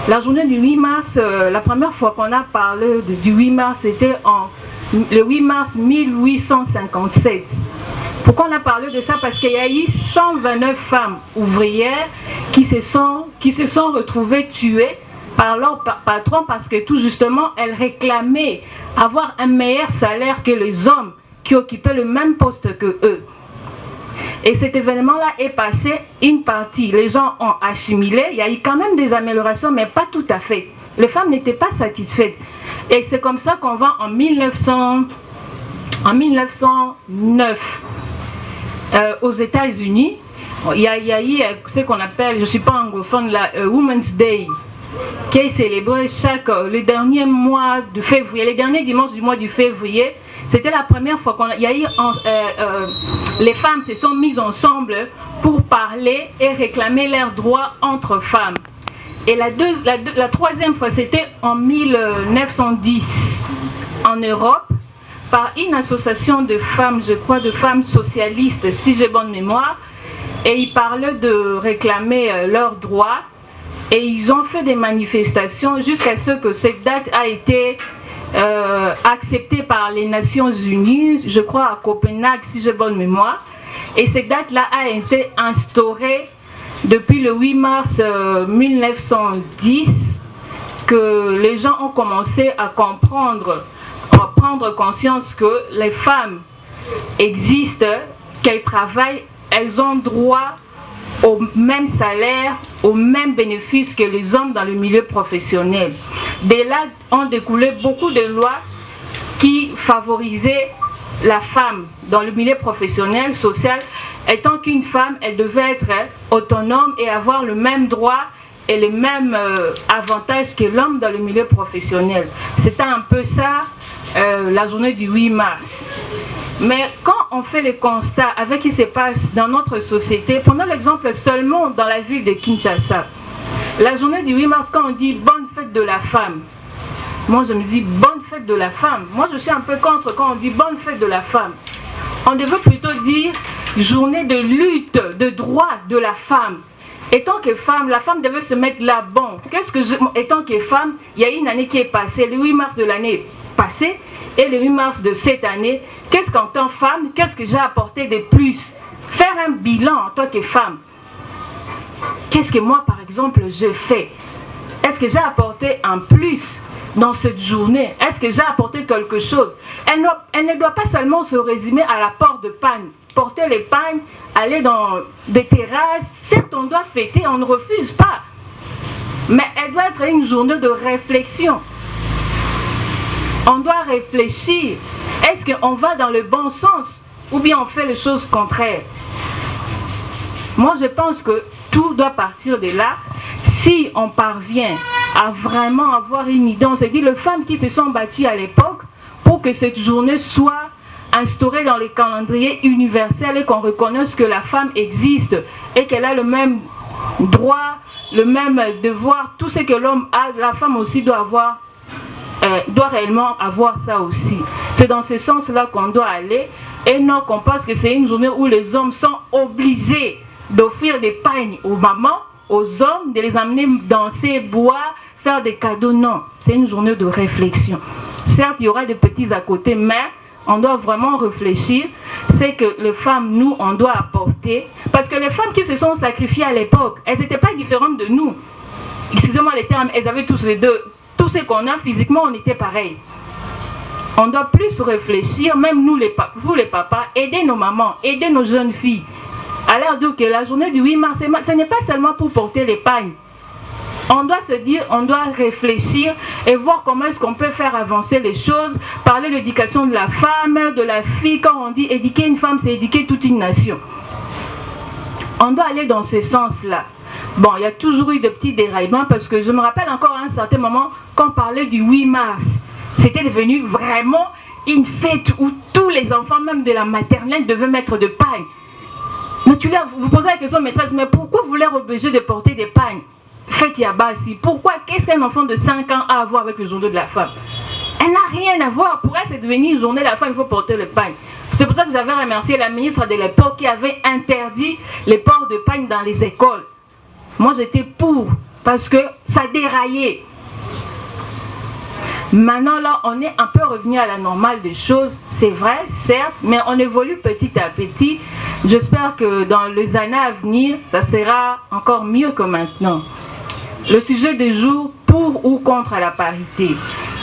la journée du 8 mars, la première fois qu'on a parlé du 8 mars, c'était le 8 mars 1857. Pourquoi on a parlé de ça? Parce qu'il y a eu 129 femmes ouvrières qui se sont retrouvées tuées par leur patron parce que tout justement, elles réclamaient avoir un meilleur salaire que les hommes qui occupaient le même poste que eux. Et cet événement-là est passé une partie. Les gens ont assimilé. Il y a eu quand même des améliorations, mais pas tout à fait. Les femmes n'étaient pas satisfaites. Et c'est comme ça qu'on va en 1909 aux États-Unis. Il y a eu ce qu'on appelle, je ne suis pas anglophone, la Women's Day, qui est célébré le dernier mois de février, les derniers dimanches du mois de février. C'était la première fois qu'il y a eu, les femmes se sont mises ensemble pour parler et réclamer leurs droits entre femmes. Et la troisième fois, c'était en 1910, en Europe, par une association de femmes, je crois, de femmes socialistes, si j'ai bonne mémoire, et ils parlaient de réclamer leurs droits, et ils ont fait des manifestations jusqu'à ce que cette date a été acceptée par les Nations Unies, je crois à Copenhague, si j'ai bonne mémoire, et cette date-là a été instaurée depuis le 8 mars 1910, que les gens ont commencé à comprendre, à prendre conscience que les femmes existent, qu'elles travaillent, elles ont droit au même salaire, au même bénéfice que les hommes dans le milieu professionnel. De là ont découlé beaucoup de lois qui favorisaient la femme dans le milieu professionnel, social. Étant qu'une femme, elle devait être autonome et avoir le même droit et les mêmes avantages que l'homme dans le milieu professionnel. C'était un peu ça, la journée du 8 mars. Mais quand on fait le constat avec ce qui se passe dans notre société, prenons l'exemple seulement dans la ville de Kinshasa. La journée du 8 mars, quand on dit bonne fête de la femme, moi je me dis bonne fête de la femme. Moi je suis un peu contre quand on dit bonne fête de la femme. On devrait plutôt dire journée de lutte, de droit de la femme. Étant que femme, la femme devait se mettre là, bon, étant que femme, il y a une année qui est passée, le 8 mars de l'année passée et le 8 mars de cette année, qu'est-ce qu'en tant que femme, qu'est-ce que j'ai apporté de plus? Faire un bilan en tant que femme. Qu'est-ce que moi, par exemple, je fais? Est-ce que j'ai apporté un plus dans cette journée? Est-ce que j'ai apporté quelque chose? Elle ne doit pas seulement se résumer à la porte de pagne. Porter les pagnes, aller dans des terrasses, certes on doit fêter, on ne refuse pas. Mais elle doit être une journée de réflexion. On doit réfléchir. Est-ce qu'on va dans le bon sens ou bien on fait les choses contraires? Moi je pense que tout doit partir de là. Si on parvient à vraiment avoir une idée, on se dit les femmes qui se sont battues à l'époque pour que cette journée soit instaurée dans les calendriers universels et qu'on reconnaisse que la femme existe et qu'elle a le même droit, le même devoir, tout ce que l'homme a, la femme aussi doit avoir, doit réellement avoir ça aussi. C'est dans ce sens-là qu'on doit aller et non qu'on pense que c'est une journée où les hommes sont obligés d'offrir des pagnes aux mamans, aux hommes, de les amener danser, boire, faire des cadeaux. Non, c'est une journée de réflexion. Certes, il y aura des petits à côté, mais on doit vraiment réfléchir, c'est que les femmes, nous, on doit apporter, parce que les femmes qui se sont sacrifiées à l'époque, elles n'étaient pas différentes de nous. Excusez-moi les termes, elles avaient tous les deux, tout ce qu'on a physiquement, on était pareil. On doit plus réfléchir, même nous, vous les papas, aider nos mamans, aider nos jeunes filles. À leur dire que la journée du 8 mars, ce n'est pas seulement pour porter les pagnes. On doit se dire, on doit réfléchir et voir comment est-ce qu'on peut faire avancer les choses, parler de l'éducation de la femme, de la fille. Quand on dit éduquer une femme, c'est éduquer toute une nation. On doit aller dans ce sens-là. Bon, il y a toujours eu de petits déraillements parce que je me rappelle encore à un certain moment, quand on parlait du 8 mars, c'était devenu vraiment une fête où tous les enfants, même de la maternelle, devaient mettre de pagnes. Mais vous posez la question, maîtresse, mais pourquoi vous leur obligez de porter des pagnes? Faites Yabasi. Pourquoi? Qu'est-ce qu'un enfant de 5 ans a à voir avec le journée de la femme? Elle n'a rien à voir. Pour elle, c'est devenu une journée de la femme, il faut porter le pagne. C'est pour ça que j'avais remercié la ministre de l'époque qui avait interdit les ports de pagne dans les écoles. Moi, j'étais pour, parce que ça déraillait. Maintenant, là, on est un peu revenu à la normale des choses. C'est vrai, certes, mais on évolue petit à petit. J'espère que dans les années à venir, ça sera encore mieux que maintenant. Le sujet du jour, pour ou contre la parité.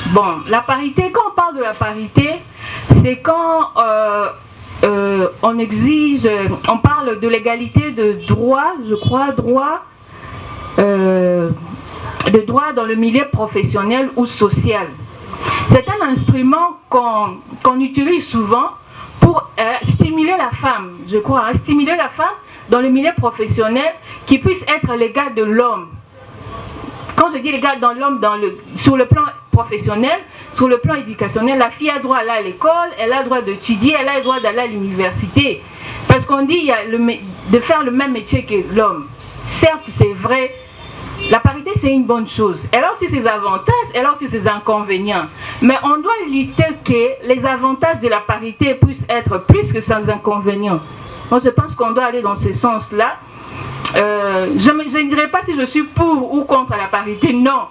Bon, la parité, quand on parle de la parité, c'est quand on exige, on parle de l'égalité de droit, je crois, droit, de droit dans le milieu professionnel ou social. C'est un instrument qu'on utilise souvent pour stimuler la femme, je crois, stimuler la femme dans le milieu professionnel qui puisse être l'égal de l'homme. Quand je dis l'égal dans l'homme, sur le plan professionnel, sur le plan éducationnel, la fille a droit d'aller à l'école, elle a droit d'étudier, elle a le droit d'aller à l'université. Parce qu'on dit il y a de faire le même métier que l'homme. Certes, c'est vrai, la parité c'est une bonne chose. Elle a aussi ses avantages, elle a aussi ses inconvénients. Mais on doit lutter que les avantages de la parité puissent être plus que sans inconvénients. Moi je pense qu'on doit aller dans ce sens-là. Je ne dirais pas si je suis pour ou contre la parité, non.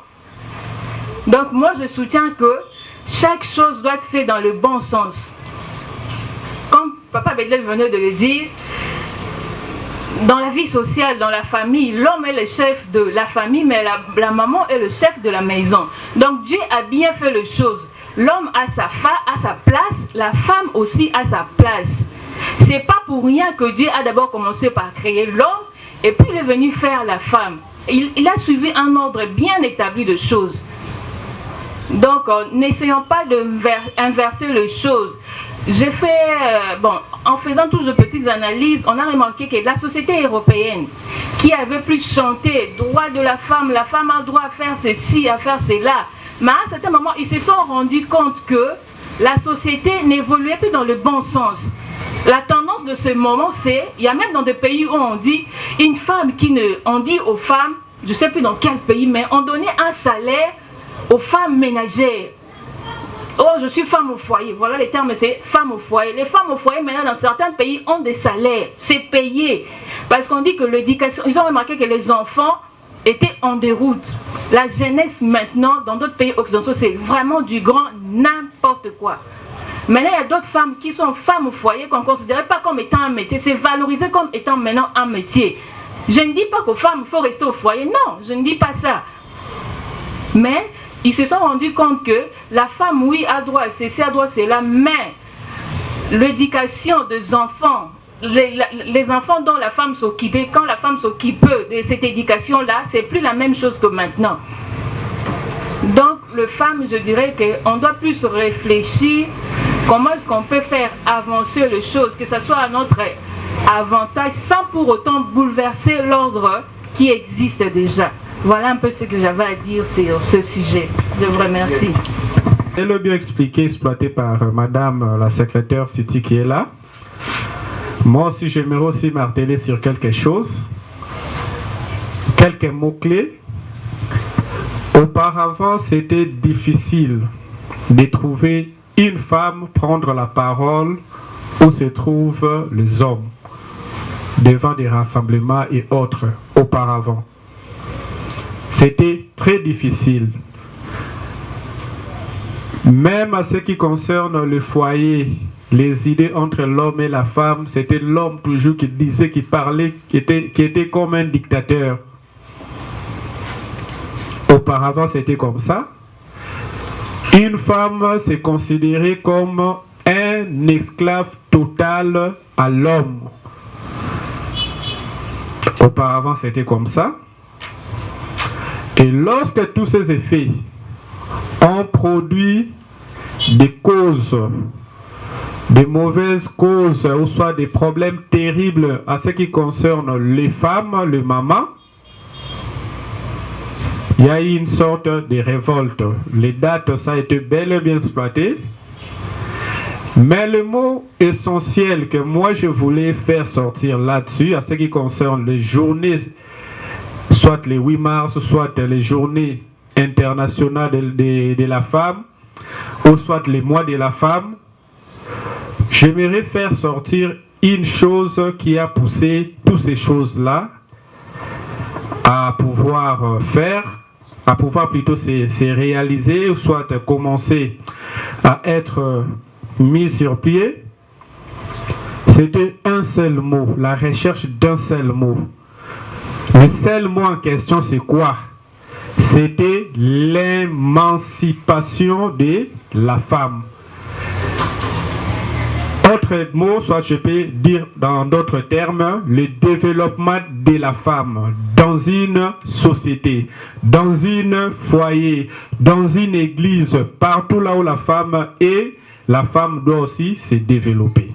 Donc moi je soutiens que chaque chose doit être faite dans le bon sens. Comme Papa Bedel venait de le dire, dans la vie sociale, dans la famille, l'homme est le chef de la famille, mais la maman est le chef de la maison. Donc Dieu a bien fait les choses. L'homme a sa place, la femme aussi a sa place. C'est pas pour rien que Dieu a d'abord commencé par créer l'homme et puis il est venu faire la femme. Il a suivi un ordre bien établi de choses. Donc n'essayons pas d'inverser les choses. J'ai fait, en faisant toutes de petites analyses, on a remarqué que la société européenne qui avait plus chanté droit de la femme a droit à faire ceci, à faire cela. Mais à un certain moment, ils se sont rendus compte que la société n'évoluait plus dans le bon sens. La tendance de ce moment, c'est, il y a même dans des pays où on dit, une femme on dit aux femmes, je ne sais plus dans quel pays, mais on donnait un salaire aux femmes ménagères. Oh, je suis femme au foyer. Voilà les termes, c'est femme au foyer. Les femmes au foyer, maintenant, dans certains pays, ont des salaires. C'est payé. Parce qu'on dit que l'éducation, ils ont remarqué que les enfants étaient en déroute. La jeunesse, maintenant, dans d'autres pays occidentaux, c'est vraiment du grand n'importe quoi. Maintenant, il y a d'autres femmes qui sont femmes au foyer qu'on ne considère pas comme étant un métier. C'est valorisé comme étant maintenant un métier. Je ne dis pas qu'aux femmes, il faut rester au foyer. Non, je ne dis pas ça. Mais ils se sont rendus compte que la femme, oui, a droit à ceci, a droit à cela, mais l'éducation des enfants, les enfants dont la femme s'occupait, quand la femme s'occupe de cette éducation-là, c'est plus la même chose que maintenant. Donc, les femmes, je dirais qu'on doit plus réfléchir comment est-ce qu'on peut faire avancer les choses, que ce soit à notre avantage, sans pour autant bouleverser l'ordre qui existe déjà. Voilà un peu ce que j'avais à dire sur ce sujet. Je vous remercie. Et le bien expliqué, exploité par Madame la secrétaire Titi qui est là. Moi aussi, j'aimerais aussi marteler sur quelque chose. Quelques mots-clés. Auparavant, c'était difficile de trouver une femme prendre la parole où se trouvent les hommes, devant des rassemblements et autres, auparavant. C'était très difficile. Même à ce qui concerne le foyer, les idées entre l'homme et la femme, c'était l'homme toujours qui disait, qui parlait, qui était comme un dictateur. Auparavant, c'était comme ça. Une femme s'est considérée comme un esclave total à l'homme. Auparavant, c'était comme ça. Et lorsque tous ces effets ont produit des causes, des mauvaises causes, ou soit des problèmes terribles à ce qui concerne les femmes, les mamans, il y a eu une sorte de révolte. Les dates, ça a été bel et bien exploité. Mais le mot essentiel que moi je voulais faire sortir là-dessus, à ce qui concerne les journées, soit les 8 mars, soit les journées internationales de la femme, ou soit les mois de la femme, j'aimerais faire sortir une chose qui a poussé toutes ces choses-là à pouvoir faire, à pouvoir plutôt se réaliser, ou soit commencer à être mis sur pied. C'était un seul mot, la recherche d'un seul mot. Le seul mot en question, c'est quoi? C'était l'émancipation de la femme. d'autres mots, soit je peux dire dans d'autres termes, le développement de la femme dans une société, dans un foyer, dans une église, partout là où la femme est, la femme doit aussi se développer.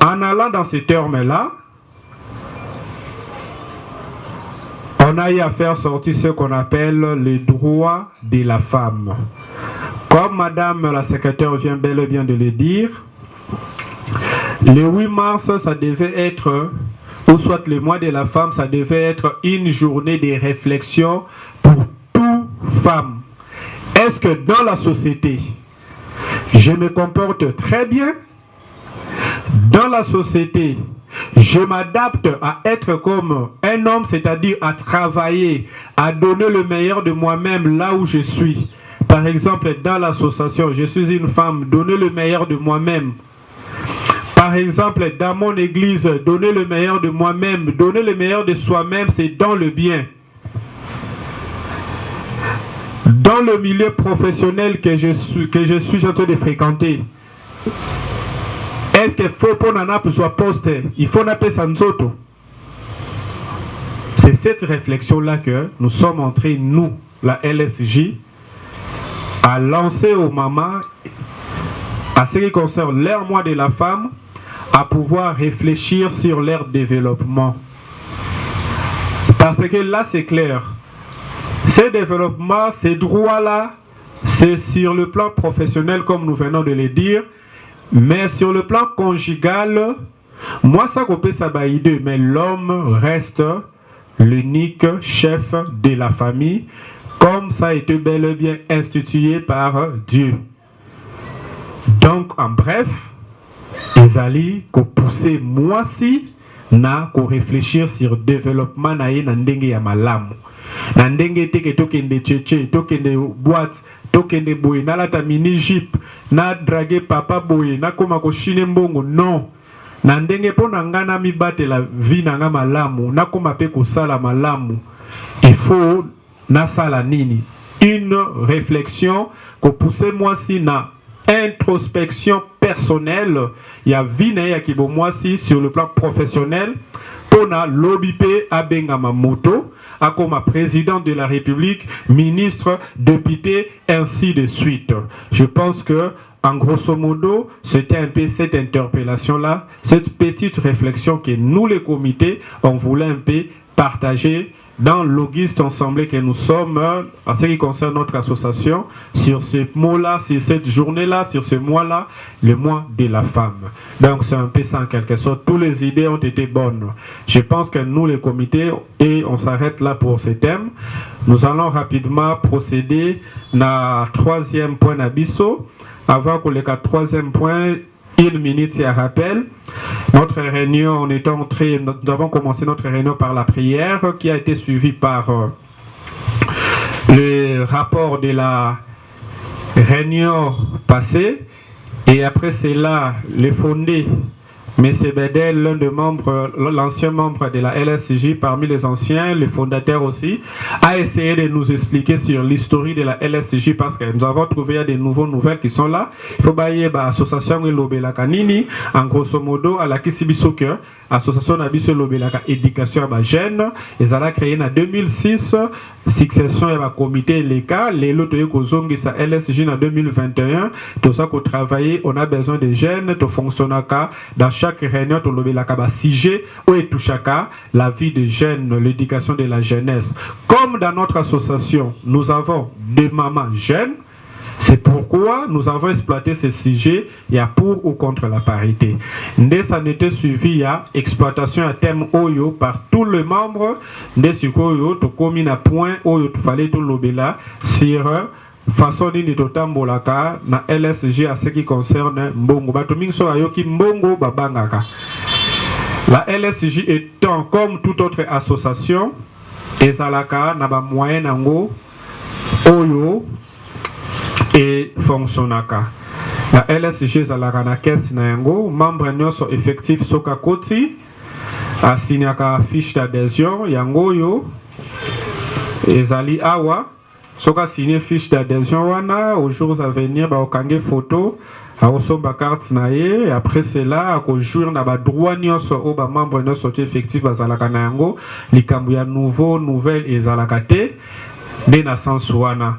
En allant dans ces termes-là, on a eu à faire sortir ce qu'on appelle le droit de la femme. Comme Madame la secrétaire vient bel et bien de le dire, le 8 mars, ça devait être, ou soit le mois de la femme, ça devait être une journée de réflexion pour toute femme. Est-ce que dans la société, je me comporte très bien? Dans la société, je m'adapte à être comme un homme, c'est-à-dire à travailler, à donner le meilleur de moi-même là où je suis. Par exemple, dans l'association, je suis une femme, donner le meilleur de moi-même. Par exemple, dans mon église, donner le meilleur de moi-même, donner le meilleur de soi-même, c'est dans le bien. Dans le milieu professionnel que je suis en train de fréquenter, est-ce qu'il faut pour nana pour soit poste, il faut n'appeler Sanzoto? C'est cette réflexion-là que nous sommes en train, nous, la LSJ, à lancer aux mamans, à ce qui concerne leur mois de la femme, à pouvoir réfléchir sur leur développement. Parce que là, c'est clair. Ces développements, ces droits-là, c'est sur le plan professionnel, comme nous venons de le dire, mais sur le plan conjugal, moi, ça peut s'abaïder, mais l'homme reste l'unique chef de la famille, comme ça a été bel et bien institué par Dieu. Donc, en bref, ezali ko pousser moi si na ko réfléchir sur le développement na ye na ndenge ya malamu. Na ndenge teke tokende cheche, tokende boîte, tokende boye, na lata mini jeep, na drague papa boye, na koma ko chine mbongo, non. Na ndenge po na nga na mibate la vie na nga malamu, na koma pe ko sala malamu. Il faut na sala nini. Une réflexion ko pousser moi si na introspection personnelle, il y a vie na ya kibo moi si sur le plan professionnel. Pona l'obipé à Bengama Moto, à comme président de la République, ministre, député, ainsi de suite. Je pense que, en grosso modo, c'était un peu cette interpellation-là, cette petite réflexion que nous, les comités, on voulait un peu partager dans l'auguste ensemble que nous sommes, en ce qui concerne notre association, sur ce mot-là, sur cette journée-là, sur ce mois-là, le mois de la femme. Donc c'est un peu ça en quelque sorte. Toutes les idées ont été bonnes. Je pense que nous, les comités, et on s'arrête là pour ce thème, nous allons rapidement procéder à troisième point d'abisso, avant que le troisième point, une minute, c'est un rappel. Notre réunion, nous avons commencé notre réunion par la prière qui a été suivie par le rapport de la réunion passée. Et après cela, les fondés, M. Bedel, l'un des membres, l'ancien membre de la LSJ, parmi les anciens, les fondateurs aussi, a essayé de nous expliquer sur l'histoire de la LSJ parce que nous avons trouvé des nouvelles qui sont là. Il faut bailler l'association Lobelaka Nini, en grosso modo, à la Kisibisoke, association Nabiso Lobelaka éducation à jeunes. Ils ont créé en 2006, succession et la comité LECA, les loto Kozongi sa LSJ en 2021. Tout ça qu'on travaille, on a besoin de jeunes, tout fonctionne dans chaque réunion, tout le sujet où est tout chacun la vie des jeunes, l'éducation de la jeunesse. Comme dans notre association, nous avons des mamans jeunes. C'est pourquoi nous avons exploité ce sujet, il y a pour ou contre la parité. Dès ça n'était suivi, il y a exploitation à thème Oyo par tous les membres. Dès ce Oyo, tu commune à point Oyo, tu fallait tout l'obéla sur façon ni totambolaka na LSJ à ce qui concerne Mbongo. Batuming so ayoki Mbongo babangaka. La LSJ étant comme toute autre association, ezalaka na ba moyen nango Oyo et fonctionnaka. La LSG zalaka na caisse na yango, membre nyonso effectif soka koti, asignaka fiche d'adhésion yango yo ezali awa soka signé fiche d'adhésion wana aux jours à venir ba okange photo aosomba carte na ye après cela akojouir na ba droit nyonso o ba membre nyonso effectif bazalaka na yango likambo ya nouveau nouvelle ezalaka te de na sens wana.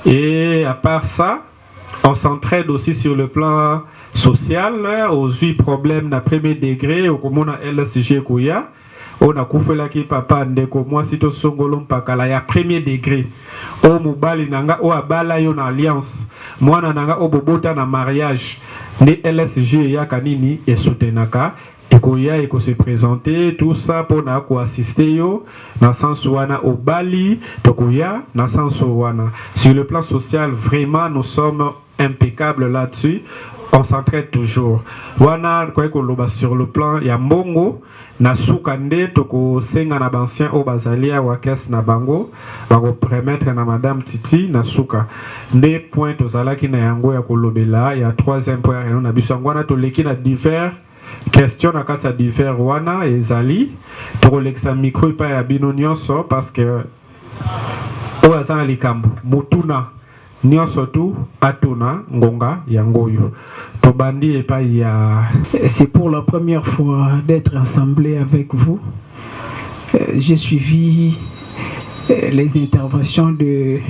Et à part ça, on s'entraide aussi sur le plan social aux 8 problèmes na premier degré au komona LSG koya on a koufela ki papa ndeko moi sito songolo mpakala ya premier degré o mobali nanga o abala yo na alliance mwana nanga o bobota na mariage ne LSG ya kanini et soutenaka et koya et ko se présenter tout ça pour na ko assister yo na sens wana au bali to koya na sens wana. Sur le plan social vraiment nous sommes impeccables là-dessus. On s'entraide toujours. Wana kwa koloba sur le plan ya mbongo na sukande toko senga na bancien o bazalia wa kes na bango bango permettre na madame Titi na suka nde point ozalaki na yango ya kolobela ya troisième point ya na biso ngwana to leki na divers question na kata divers wana ezali to lexa micro pa ya bino nyonso parce que o azana likambo mutuna nyonso tu atuna ngonga yangoyo. C'est pour la première fois d'être assemblé avec vous. J'ai suivi les interventions de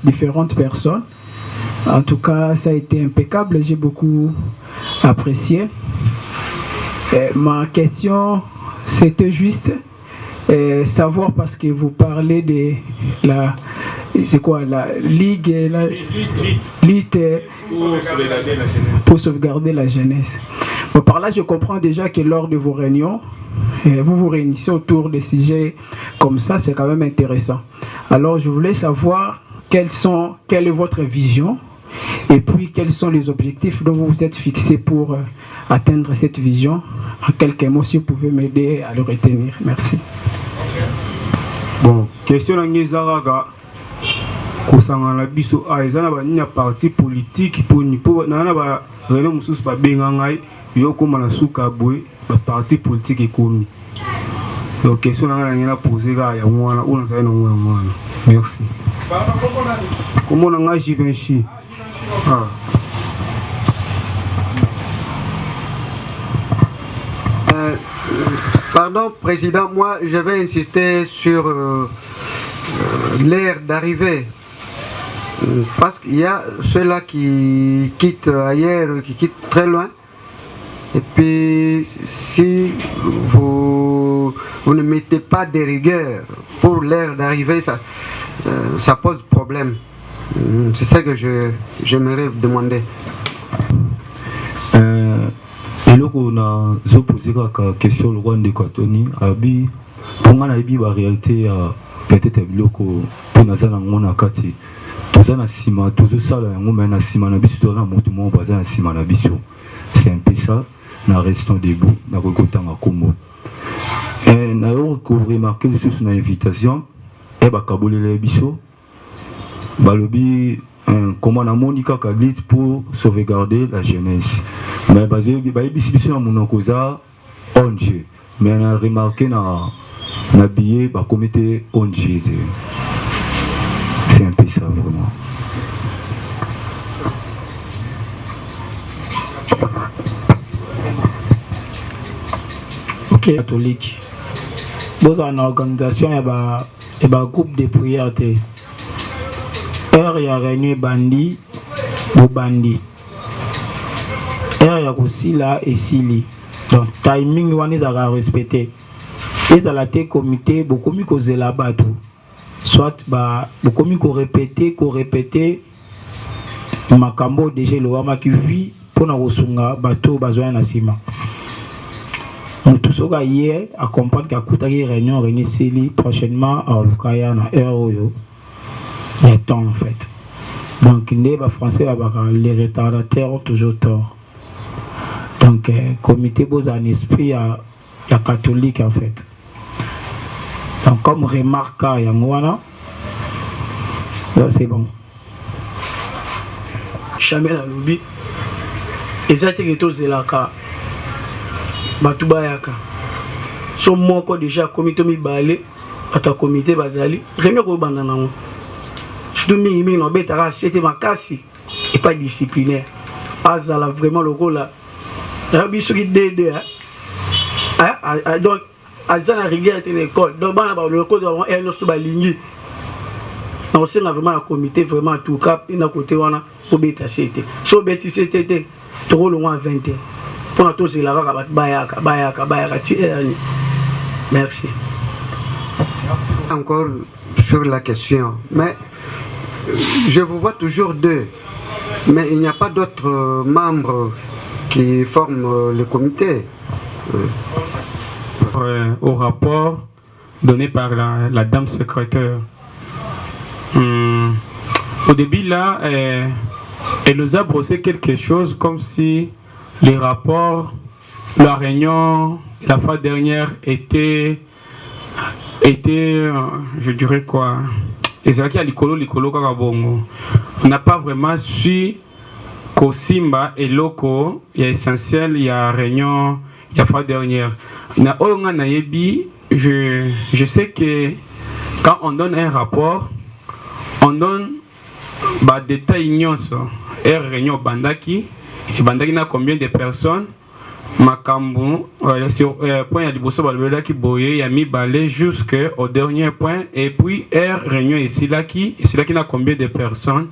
différentes personnes. En tout cas, ça a été impeccable. J'ai beaucoup apprécié. Ma question, c'était juste savoir, parce que vous parlez de la... C'est quoi la Ligue pour sauvegarder la jeunesse. Bon, par là, je comprends déjà que lors de vos réunions, vous vous réunissez autour de sujets comme ça, c'est quand même intéressant. Alors, je voulais savoir quelle est votre vision et puis quels sont les objectifs dont vous vous êtes fixés pour atteindre cette vision. En quelques mots, si vous pouvez m'aider à le retenir. Merci. Bon, question à Nizaraga. Kusanga la biso aizana ba nya parti politique pour ni po na ba réunion mususu ba benga ngai yo koma na suka boy ba parti politique ekomi. Donc question na ngana poser ga ya mwana ona sa na mwana. Merci. Comment on a Givenchy? Pardon, Président, moi je vais insister sur l'ère d'arrivée. Parce qu'il y a ceux-là qui quittent ailleurs, qui quittent très loin. Et puis, si vous ne mettez pas de rigueur pour l'ère d'arrivée, ça pose problème. C'est ça que j'aimerais vous demander. Et là, on a posé la question au Rwanda Tony, pour moi, la réalité, peut-être pour nous kati. Toza na sima tozo sala yango mais na sima na biso toza moto mo baza na sima na biso. C'est un peu ça, na restons debout na kokotanga kombo. Na yo ko remarquer sur une invitation e ba kabolele biso balobi comment na moni kaka lit pour sauvegarder la jeunesse. Mais ba biso na monoko za ONG. Mais na remarqué na billet ba comité ONG. C'est un peu ça vraiment. Ok, catholique. Dans une organisation, il y a un groupe de prières. Il y a réunion bandi, bandi. Il y a aussi là et Sili. Donc, timing, on est à respecter. Et dans la comité, beaucoup mieux causer là-bas tout. Soit beaucoup mieux qu'on répéter makambo déjà le wama qui vit pour na rosunga bateau besoin na sima. Tout ce gars hier à comprendre qu'à coûter réunion Sili prochainement à Lukaya na Euro il y a temps en fait. Donc les français les retardataires ont toujours tort. Donc comité beaux un esprit à catholique en fait. Donc comme remarque à Yangwana, c'est bon. Chamel à l'obi. Et ça c'est que c'est là ka. Batubayaka. So moko déjà comité mi balé, ata comité bazali, réunion ko bandana. surtout mingi na betara c'était makasi et pas disciplinaire azala vraiment le rôle là rabi soki DD donc azana rigueur à l'école donc bana ba le code avant elle no balingi on sait vraiment le comité vraiment tout cap ina côté wana pour beta c'était so beti c'était trop loin 20 pour na tous la raka bayaka ti merci. Encore sur la question, mais je vous vois toujours deux, mais il n'y a pas d'autres membres qui forment le comité. Au rapport donné par la dame secrétaire, au début là, elle nous a brossé quelque chose comme si les rapports, la réunion, la fois dernière était je dirais quoi, ezalaki ya likolo kaka bongo. On n'a pas vraiment su kosimba eloko ya essentiel ya réunion ya fois dernière. Na oyonga na yebi, je sais que quand on donne un rapport, on donne ba détail nyonso réunion bandaki na combien de personnes makambu sur point ya liboso balobela ki boye ya mibale jusqu'au dernier point et puis réunion ici là qui na combien de personnes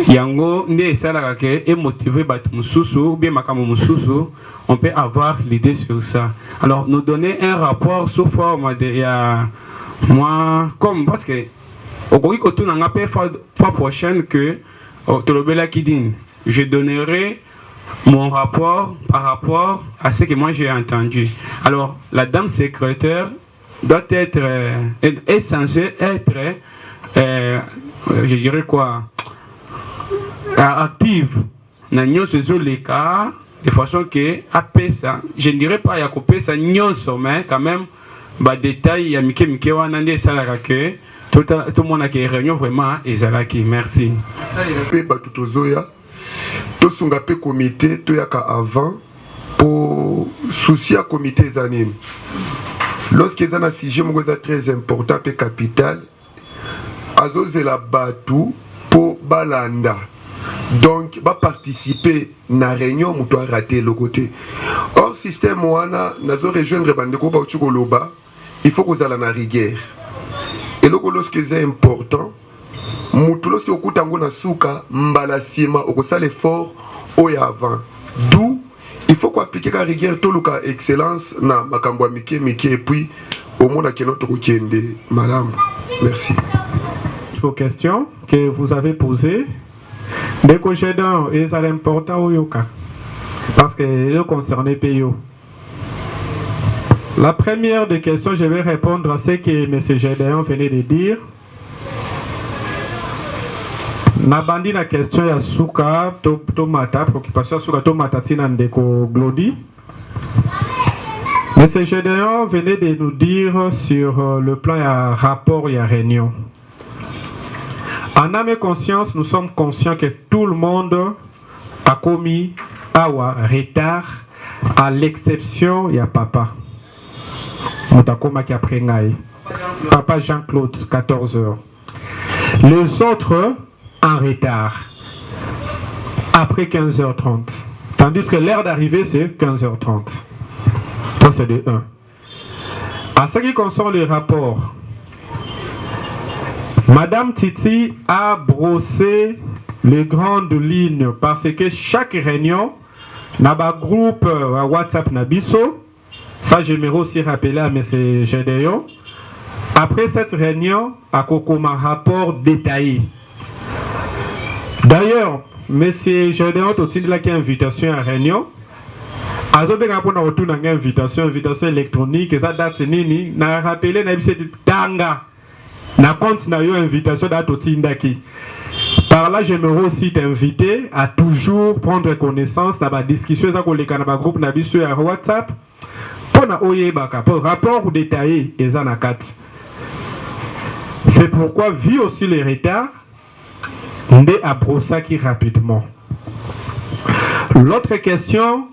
yango nde esalaka ke et motiver bato mususu ou bien makambu mususu on peut avoir l'idée sur ça. Alors nous donner un rapport sous forme de ya moi comme parce que au koki ko tuna ngape fois prochaine que tolobela ki din je donnerai mon rapport par rapport à ce que moi j'ai entendu. Alors, la dame secrétaire doit être, est censée être, je dirais quoi, active dans les cas, de façon que, après ça, je ne dirais pas qu'il y a ça, mais quand même, bah, détail, il y a Mike Wanande Salaka, tout le monde a une réunion vraiment, et Zalaki, merci. Tout son comité, tout yaka avant pour souci à comité zanim. Lorsqu'ils ont un sujet très important et capital, azose la batu pour balanda. Donc, va participer à la réunion, on doit rater le côté. Or, système wana, nazo rejoindre bandeko ba uchukoloba, il faut que vous allez la rigueur. Et lorsque c'est important, mutulo si okutango na suka mbala sima okosala effort oya avant. D'où il faut qu'on applique la rigueur tout le excellence na makambo mike et puis au monde qui notre kokende madame. Merci. Vos questions que vous avez posées, dès que j'ai dans et ça l'important au yoka parce que le concerné payo. La première des questions, je vais répondre à ce que M. Gédéon venait de dire. Nabandi la question ya suka tomata préoccupation suka tomata tina ndeko Glody. Monsieur Gédéon venait de nous dire sur le plan ya rapport ya réunion. En âme et conscience, nous sommes conscients que tout le monde a commis awa retard à l'exception ya papa. Mutakoma qui après ngai. Papa Jean-Claude 14h. Les autres en retard après 15h30, tandis que l'heure d'arrivée c'est 15h30. Ça c'est de 1. À ce qui concerne les rapports, Madame Titi a brossé les grandes lignes parce que chaque réunion n'a pas groupe WhatsApp Nabiso. Ça j'aimerais aussi rappeler à M. Gédéon. Après cette réunion, à Kokoma rapport détaillé. D'ailleurs, M. Gédéon a une invitation à réunion. Azobeka pona retourner une invitation électronique. Ça date nini. Na rappelé na bise tanga. Na compte na yo invitation date otindaki. Par là, j'aimerais aussi t'inviter à toujours prendre connaissance de la discussion dans le groupe na biso à WhatsApp. Pona oyebaka pour rapport ou détaillé et zanakat. C'est pourquoi, vu aussi les retards, on est à Brossaki rapidement. L'autre question,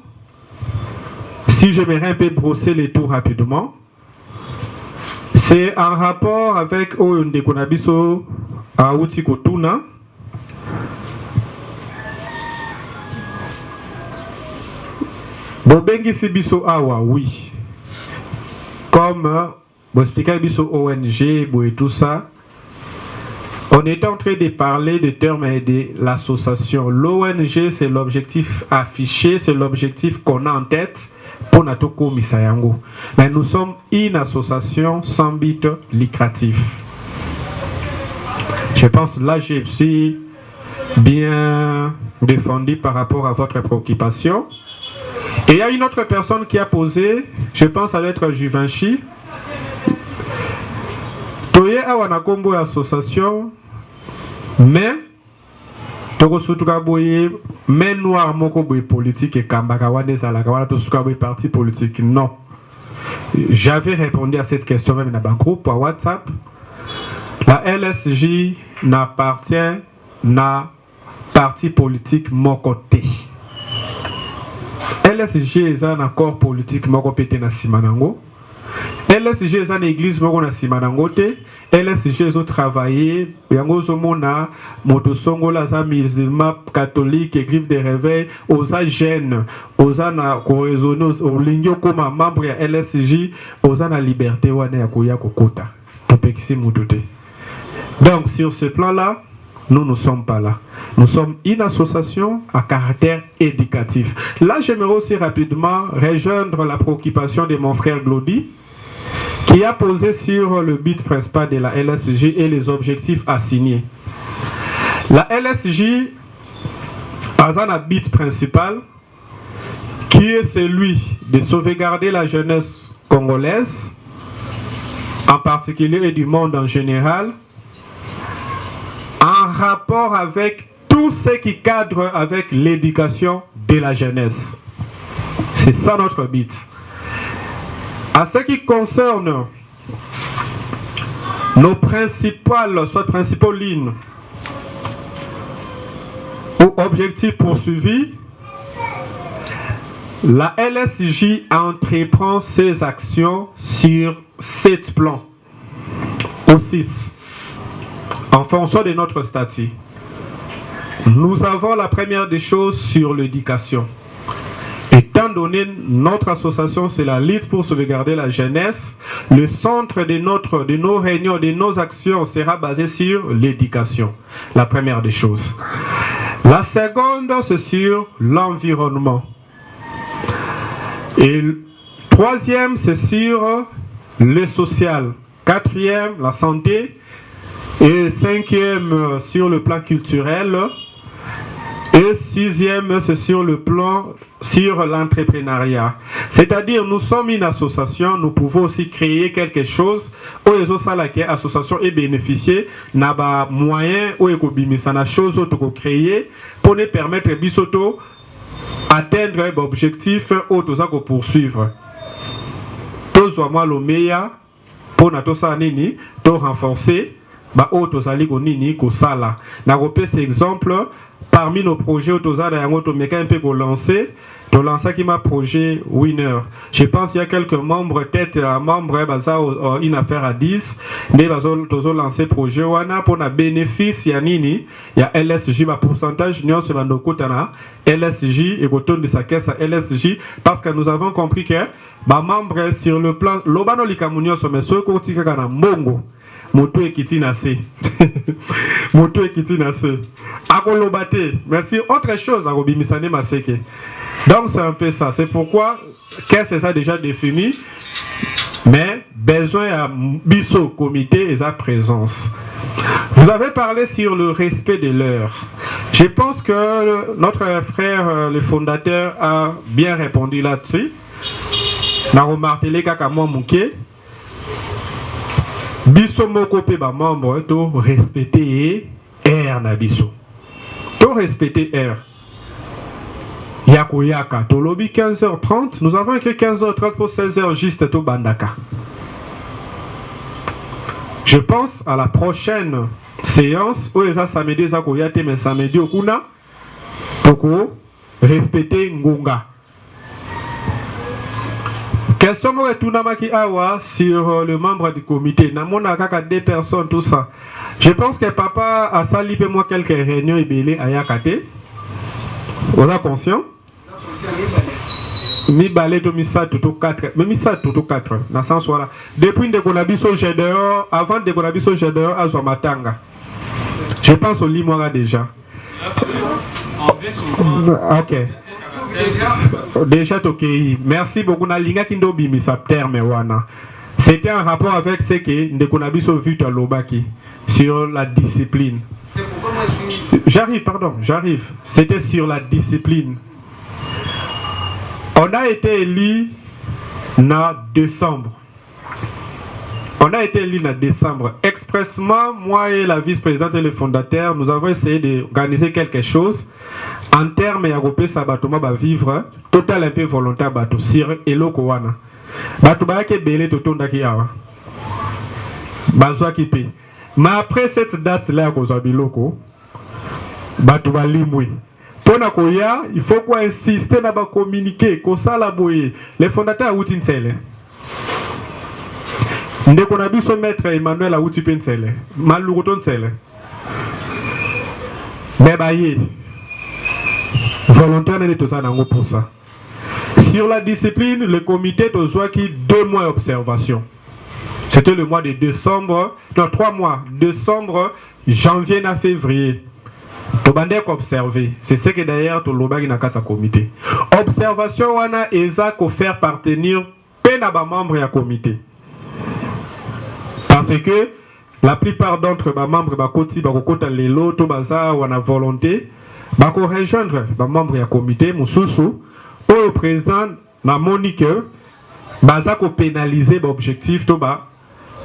si j'aimerais un peu brosser les tours rapidement, C'est en rapport avec Oyonde Konabiso à Outi Kotuna. Bobengi Sibiso Awa, oui. Comme expliquer Biso ONG et tout ça, on est en train de parler de termes et de l'association. L'ONG, c'est l'objectif affiché, c'est l'objectif qu'on a en tête pour Natoko Misayango. Mais nous sommes une association sans but lucratif. Je pense là, je suis bien défendu par rapport à votre préoccupation. Et il y a une autre personne qui a posé, je pense à l'être Juvinchi. Toye awana kombo association, mais toko sutuka boye mais noir moko boye politique et kambaka wane zalaka wana to suka boye parti politique. Non. J'avais répondu à cette question même dans un groupe à WhatsApp. La LSJ n'appartient à parti politique mon côté. LSJ est un accord politique moko pété na simanango. LSG est une église moko na simanango te. LSG est travaillé yango zomona motosongo la za musulman catholique église de réveil aux jeunes aux na cohésion au lingio comme membre ya LSJ aux na liberté wana ya koya kokota topekisi mutote. Donc sur ce plan là nous ne sommes pas là. Nous sommes une association à caractère éducatif. Là, j'aimerais aussi rapidement rejoindre la préoccupation de mon frère Glody, qui a posé sur le but principal de la LSJ et les objectifs assignés. La LSJ a un but principal qui est celui de sauvegarder la jeunesse congolaise, en particulier et du monde en général, en rapport avec tout ce qui cadre avec l'éducation de la jeunesse. C'est ça notre but. À ce qui concerne nos principales lignes ou objectifs poursuivis, la LSJ entreprend ses actions sur 7 plans ou 6. En fonction de notre statut, nous avons la première des choses sur l'éducation. Étant donné notre association, c'est la lutte pour sauvegarder la jeunesse, le centre de nos réunions, de nos actions sera basé sur l'éducation. La première des choses. La seconde, c'est sur l'environnement. Et troisième, c'est sur le social. Quatrième, la santé. Et cinquième, sur le plan culturel. Et sixième, c'est sur le plan, sur l'entrepreneuriat. C'est-à-dire, nous sommes une association, nous pouvons aussi créer quelque chose où les associations et bénéficier n'a pas moyen où les choses que créer pour nous permettre bisoto atteindre l'objectif où nous poursuivre. Tous moi le meilleur pour nous renforcer. Ba otozali ko nini ko sala na kopé cet exemple parmi nos projets otozala yango to meka un peu ko lancer to lancer qui ma projet winner. Je pense il y a quelques membres tête membres baza une affaire à 10 mais bazo tozo lancer projet wana pour na bénéfice ya nini ya LSJ ba pourcentage nyo se bandokota na LSJ et koton de sa caisse à LSJ parce que nous avons compris que ba membres sur le plan lobano likamunyo so meso ko tika kana mbongo moto ekiti na se. Moto ekiti na se. Akolobate. Merci. Autre chose, akobimisane maseke. Donc c'est un peu ça. C'est pourquoi, qu'est-ce que ça déjà défini, mais besoin à biso comité et sa présence. Vous avez parlé sur le respect de l'heure. Je pense que notre frère, le fondateur, a bien répondu là-dessus. Na remartelé kaka moi mouké. Biso moko pe ba membre to respecter air na biso. To respecter air. Yako yaka to lobby 15h30, nous avons écrit 15h30 pour 16h juste to bandaka. Je pense à la prochaine séance où les samedi za ko yate mais samedi okuna pour respecter ngunga. Question moi retournamaki awa sur le membre du comité. Namona kaka 2 personnes tout ça. Je pense que papa a sali pe moi quelques réunions ibélé à Yakate. On a conscient? Mi balé to misa tout 4. Mais misa tout 4. Dans ce sens là. Depuis de konabiso gédeur, avant de konabiso gédeur à Zomatanga. Je pense au Limoira déjà. Ok. Déjà ok. Merci beaucoup. Nalinga kindo bimisa terme wana. C'était en rapport avec ce que Ndekonabiso vu à Lobaki sur la discipline. J'arrive. C'était sur la discipline. On a été élu en décembre. Expressement, moi et la vice-présidente et le fondateur, nous avons essayé d'organiser quelque chose en termes de Sabatoma va vivre total un peu volontaire bateau sur Eloko wana. Bato ba ke belé to tonda ki awa. Bazwa ki pe. Mais après cette date là ko za biloko, bato ba limwi. Pona koya, il faut qu'on insiste na ba communiquer ko sala boye. Les fondateurs outin sele. Ndeko na biso maître Emmanuel Awuti pensele. Malugoton sele. Mais baye. Volontaire n'est tout ça nango pour ça. Sur la discipline, le comité a qui 2 mois d'observation. C'était le mois de décembre, non 3 mois, décembre, janvier à février. Tobandek observer. C'est ce que d'ailleurs tout le monde a comité. Observation wana eza ko faire partenir pena ba membre ya comité. Parce que la plupart d'entre les membres ba koti ba kokota lelo to baza wana volonté ba ko rejoindre ba membre ya comité mususu. Au président na monique baza ko pénaliser ba objectif to ba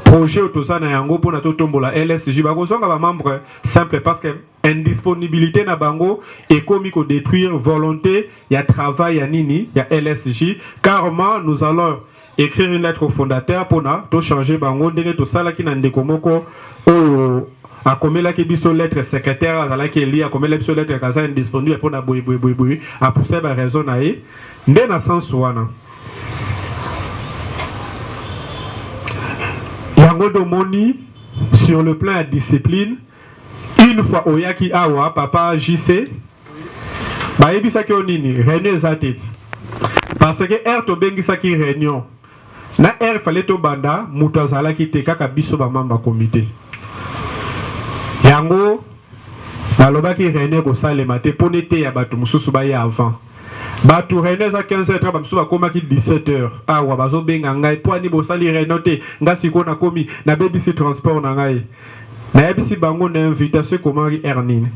projet autoza na yango pour na to tombola LSJ ba ko zonga ba membre simple parce que indisponibilité na bango et komi ko détruire volonté ya travail ya nini ya LSJ carrément nous allons écrire une lettre au fondateur pour na to changer bango ndenge to sala ki na ndeko moko o a commis la biso lettre secrétaire à la qui lit a commis la biso lettre kaza indisponible pour na boy a pousser ba raison na e ndé na sens wana yango do moni sur le plan de discipline une fois oyaki awa papa JC ba yebisa ki onini réunion zateti parce que er to bengisa ki réunion na er fallait to banda muto azala ki te kaka biso ba mamba comité yango balobaki réunion ko salema te ponete ya bato mususu ba ya avant bato réunion za 15h ba mususu ba komaki 17h awa bazo benga ngai poani bo sali réunion te ngasi ko na komi na BBC transport na ngai na BBC bango na invitation komari ernine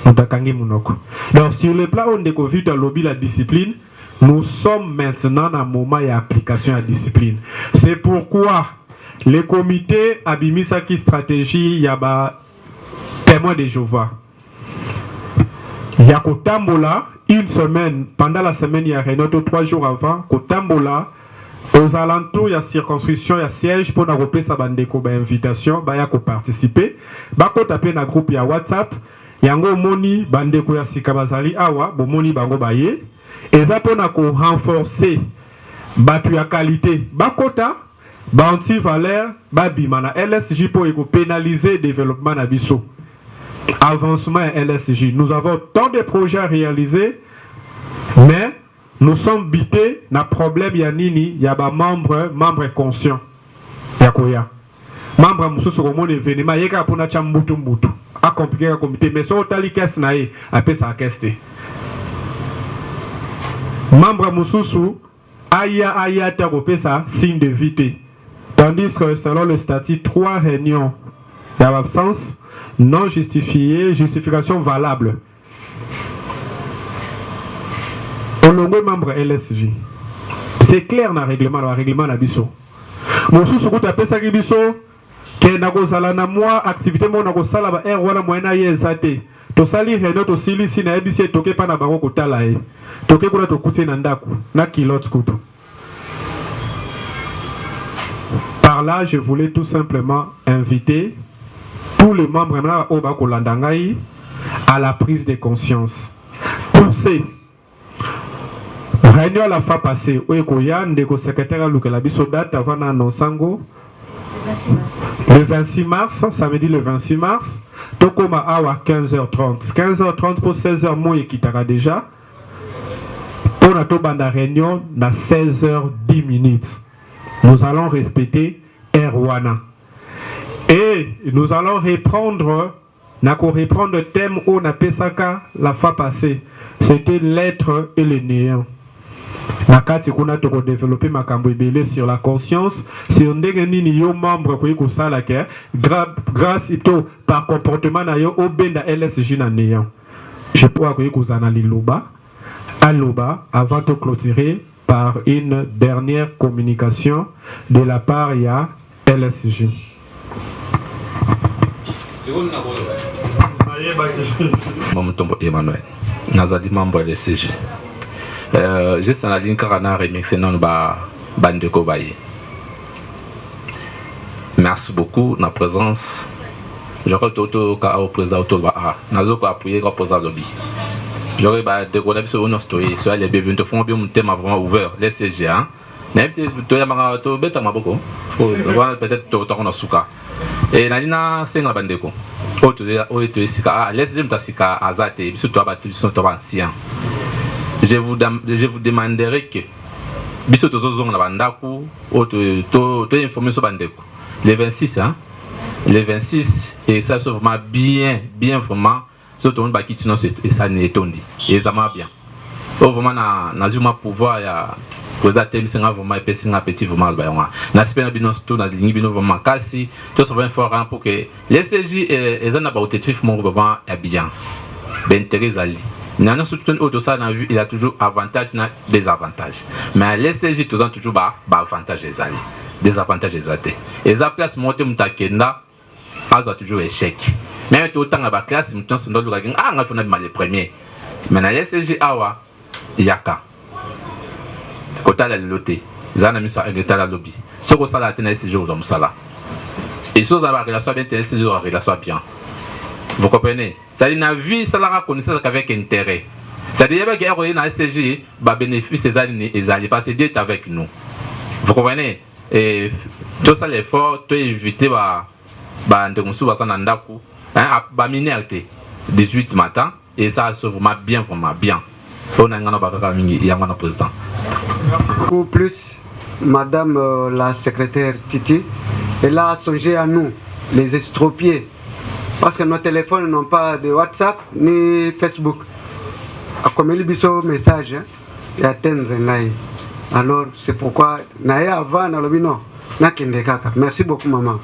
mutakangi munoko. Donc sur le plan on découvre dans lobby la discipline, nous sommes maintenant dans un moment d'application à la discipline. C'est pourquoi le comité a mis sa stratégie, il y a témoin de Jéhovah. Il y a Kotambola, une semaine, pendant la semaine, il y a réunion 3 jours avant, Kotambola, aux alentours, il y a circonscription, il y a siège pour nous sa bandeko ba invitation, ba ya ko participer, ba ko taper na groupe ya WhatsApp, yango moni bandeko ya sikabazali awa, bo moni bango baye, et ça pour nous renforcer batu ya qualité, ba kota, ba anti-valeur, ba bimana LSJ pour pénaliser le développement na biso. Avancement LSJ. Nous avons tant de projets à réaliser, mais nous sommes bités na problème ya nini ya ba membre conscient ya koya membre mususu ko mon événement yeka pona cha mbutu a compliquer le comité mais so tali caisse na e apé sa caisse membre mususu aya ta ko pesa signe de vité tandis que selon le statut 3 réunions d'absence non justifiée justification valable. Membre LSJ. C'est clair dans le règlement na biso. Mon sous ko tapé ça biso ke na ko sala na moi activité mo na ko sala ba er wana moyena yezate. To sali réunion to sili si na ebisi toke pa na bango ko tala e. Toke kuna to kuti na ndaku na kilote kutu. Par là, je voulais tout simplement inviter tous les membres na oba ko landangai à la prise de conscience. Pousser réunion la fois passée oyeko yande ko secrétaire luka la biso date avant na nonsango le 26 mars, samedi le 26 mars, tokoma awa 15h30. 15h30 pour 16h moi ekitaka déjà. Pour la banda réunion na 16h10. Nous allons respecter Erwana. Et nous allons reprendre le thème où on a pesaka la fois passée. C'était l'être et le néant. Nakati kuna toko développer makambo ebele sur la conscience, sur ndenge nini yo membre ko yiko sala ke grâce ito par comportement na yo obenda LSJ na néant. Je pourrais ko yiko zana liloba aloba avant de clôturer par une dernière communication de la part ya LSJ. Mamutombo Emmanuel, nazali membre LSJ. Juste en ligne Karana remixé non bandeko baye. Merci beaucoup na présence. Je crois que tout ka au président tout ba nazo ko appuyer ko poser lobby. J'aurais ba de ko biso ono story so les bienvenus te font bien mon thème vraiment ouvert les CG hein. N'importe to ya manga to beta maboko. Faut peut-être to to na suka. Et na lina senga bandeko. Oto to sika les CG mtasika azate biso to ba tout sont to ancien. Je vous demanderai que biso tozozonga na bandaku to informer sur bandeko le 26 hein le 26 et ça c'est vraiment bien vraiment surtout on va quitter non et ça n'est tondi et ça m'a bien vraiment na zuma pouvoir ya poser thème singa vraiment épais singa petit vraiment ba yonga na spena bino tout na lingi bino vraiment kasi to ça va fort pour que les CJ et ça n'a pas objectif mon vraiment est bien d'intérêt ali. Nana surtout auto ça na vu il a toujours avantage na désavantage. Mais l'STJ toujours avantage les alliés, désavantage les athées. Et ça place monter mutakenda pas toujours échec. Même tout temps la classe mutant son doit gagner on a fait le premier. Mais na l'STJ awa yaka. Kota la loté. Zana mi sa état la lobby. Ce que ça la tenait ces jours comme ça là. Et chose à la relation bien tenir ces jours relation bien. Vous comprenez? Ça dit na vie ça la connaissance avec intérêt. Ça dit que y a SCJ ba bénéfice des alliés et alliés parce que d'être avec nous. Vous comprenez? Et tout ça l'effort to éviter ba ndongosu ba sana ndaku hein ba minerté 18 matin et ça se vraiment bien. On a ngana ba ka mingi ya ngana président. Beaucoup plus madame la secrétaire Titi elle a songé à nous les estropiés. Parce que nos téléphones n'ont pas de WhatsApp ni Facebook. Comme il y a un message, et atteindre. Alors c'est pourquoi, merci beaucoup maman.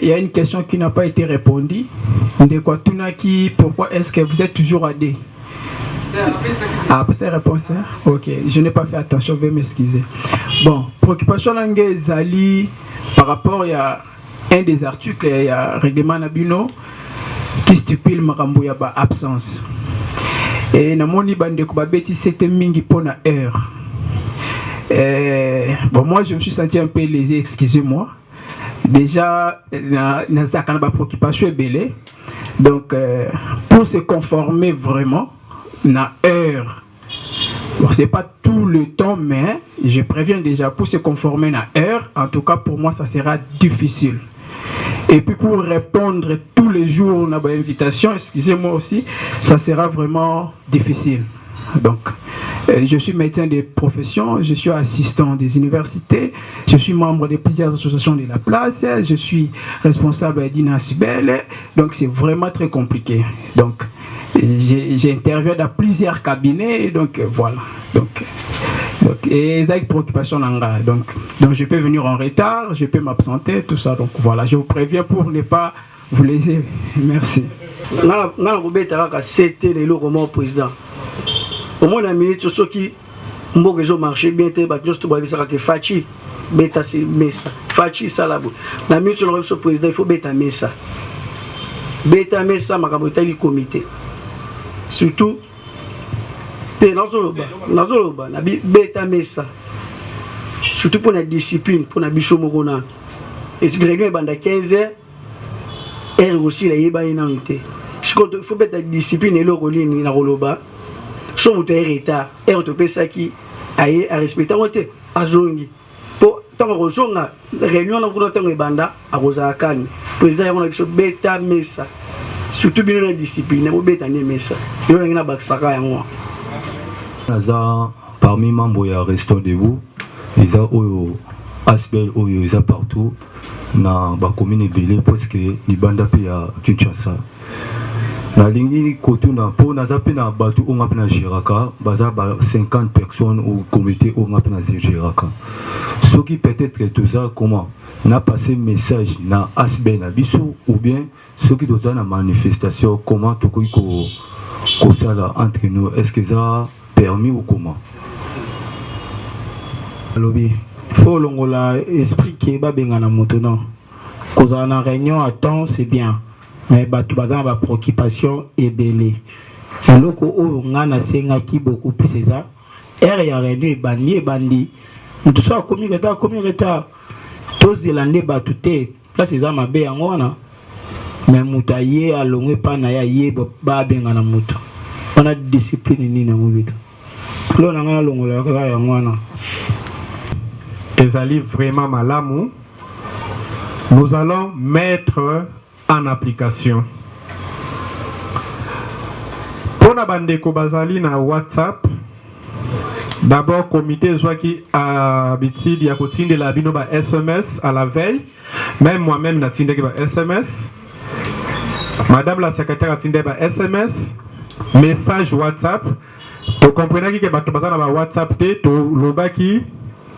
Il y a une question qui n'a pas été répondue. Pourquoi est-ce que vous êtes toujours à D? Ah, c'est réponse. Ok, je n'ai pas fait attention, veuillez m'excuser. Bon, préoccupation langue Zali par rapport à un des articles, il y a règlement Nabino qui stipule makambo ya ba absence. Et namoni bande ko babeti c'était mingi pona heure. Bon moi je me suis senti un peu lésé, excusez-moi. Déjà na zakana ba préoccupation belé. Donc pour se conformer vraiment na heure. Bon, c'est pas tout le temps mais je préviens déjà pour se conformer na heure, en tout cas pour moi ça sera difficile. Et puis pour répondre tous les jours à ma invitation, excusez-moi aussi, ça sera vraiment difficile. Donc, je suis médecin de profession, je suis assistant des universités, je suis membre de plusieurs associations de la place, je suis responsable d'INASIBEL, donc c'est vraiment très compliqué. Donc, j'interviens dans plusieurs cabinets, donc voilà. Donc et ça avec préoccupation donc je peux venir en retard, je peux m'absenter, tout ça. Donc voilà, je vous préviens pour ne pas vous laisser. Merci. C'était le roman président. Au moins la minute ceux qui ont marché bien, Fachi beta c'est mesa. Fachi salabo. La minute le président il faut beta mesa. Beta mesa makabota le comité. Surtout nazoloba na beta mesa surtout pour la discipline pour la bicho morona et ce réunion banda 15h et aussi la yeba inanité ce qu'il faut beta discipline et le rolini na roloba so muto retard et to pesa ki aye a respecter wote azongi po tant rozonga réunion na kuna tango ebanda akoza akani président ya kuna kiso beta mesa surtout bien la discipline mo beta ne mesa yo ngina baksaka yango naza parmi membres ya Restons Debout eza oyo Asbel oyo eza partout na ba commune ebele presque libanda pe ya Kinshasa nalingi kotuna po naza pe na bato onga pe na Géraka baza ba 50 personnes au comité onga pe na Géraka soki peut-être toza comment na passé message na Asbel na biso ou bien soki toza na manifestation comment tokoki ko sala entre nous est-ce que ça permis ou comment lobby faut longola esprit qui ba bengana moto non cause en réunion à temps c'est bien mais batu bazana ba préoccupation ebele eloko oyo ngana senga ki beaucoup plus c'est ça ya réunion bandi mutu so akomi retard tous de l'année batu te place eza mabe yango wana mais mutu aye alongwe pa na ya ye ba bengana moto on a discipline ni na mobile lo na ngana longola ka yango wana. Ezali vraiment malamu. Nous allons mettre en application. Pour la bandeko bazali na WhatsApp, d'abord comité zwaki habitude ya kotinde la bino ba SMS à la veille. Même moi-même na tinde ba SMS. Madame la secrétaire a tinde ba SMS, message WhatsApp. Tu comprenez que bato bazana ba WhatsApp te to lobaki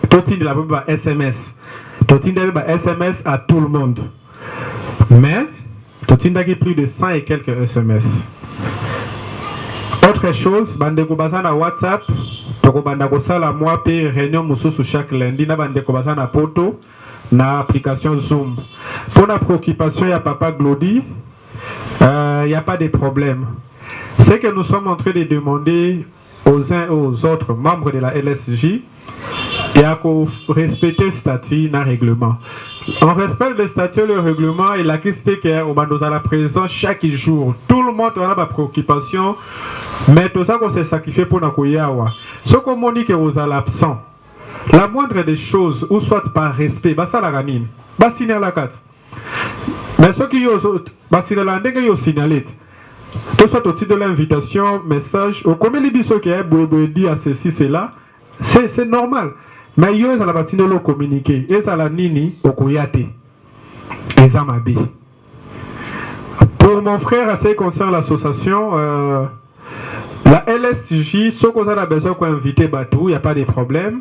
totinde la ba SMS. Totinde ba SMS à tout le monde. Mais totinde qui plus de 100 et quelques SMS. Autre chose, bandeko bazana WhatsApp, toko bandako sala moi pe réunion mususu chaque lundi na bandeko bazana poto na application Zoom. Pour la préoccupation ya papa Glody, y a pas de problème. C'est que nous sommes en train de demander aux uns et aux autres membres de la LSJ et à respecter le statut et le règlement. On respecte le statut et le règlement et la question est qu'on nous a la présence chaque jour. Tout le monde a la préoccupation, mais tout ça qu'on s'est sacrifié pour nous koyawa. Ce qu'on dit que vous êtes absent, la moindre des choses, ou soit par respect, ça la ganine, signer la carte. Mais ce qui est signer la ndenge yo signalé. Tout soit au titre de l'invitation, message, au comme les bisous qui est dit à ceci, c'est là, c'est normal. Mais yo ça la partie de le communiquer et ça la nini au koyate et ça m'a dit. Pour mon frère à ce qui concerne l'association la LSJ ce qu'on a besoin qu'on invite bateau il y a pas de problème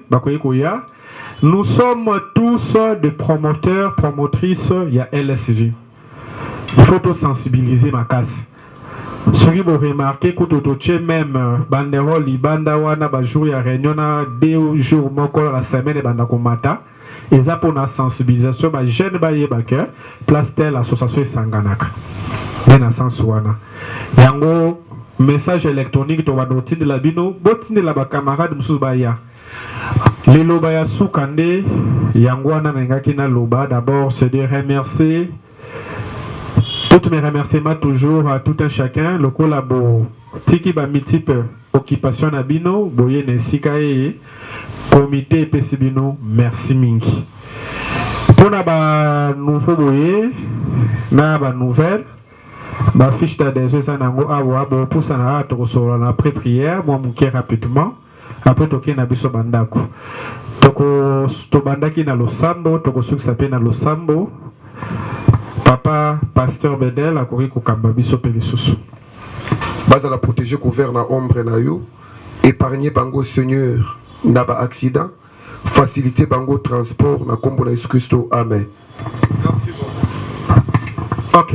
nous sommes tous des promoteurs promotrices il y a LSJ il faut tous sensibiliser ma casse. Ce qui vous remarquez que même banderole libanda wana ba jour ya réunion na 2 jours moko la semaine banda komata et ça pour la sensibilisation ba jeune ba yebaka place telle association sanganaka na sens wana yango message électronique to wadoti de la bino botine la ba camarade musu ba ya les loba ya sukande yango wana ngaki na loba d'abord c'est de remercier. Tous mes remerciements toujours à tout un chacun, le collabo, tiki ba multiple occupation à bino, boye nesikae, comité pesibino, merci mingi. Pour na ba nouveau boye, na ba nouvelle, ba fiche d'adhésion ça nango awa bo pour ça na to so na après prière, moi mouké rapidement, après toké na biso bandako. Toko to bandaki na losambo, toko suk sapé na losambo. Papa, pasteur Bedel, a couru kokamba biso pele susu. Basa la protéger couvert na ombre na yo, épargner bango Seigneur na ba accident, faciliter bango transport na kombo na Jésus Christ. Amen. Merci beaucoup. OK.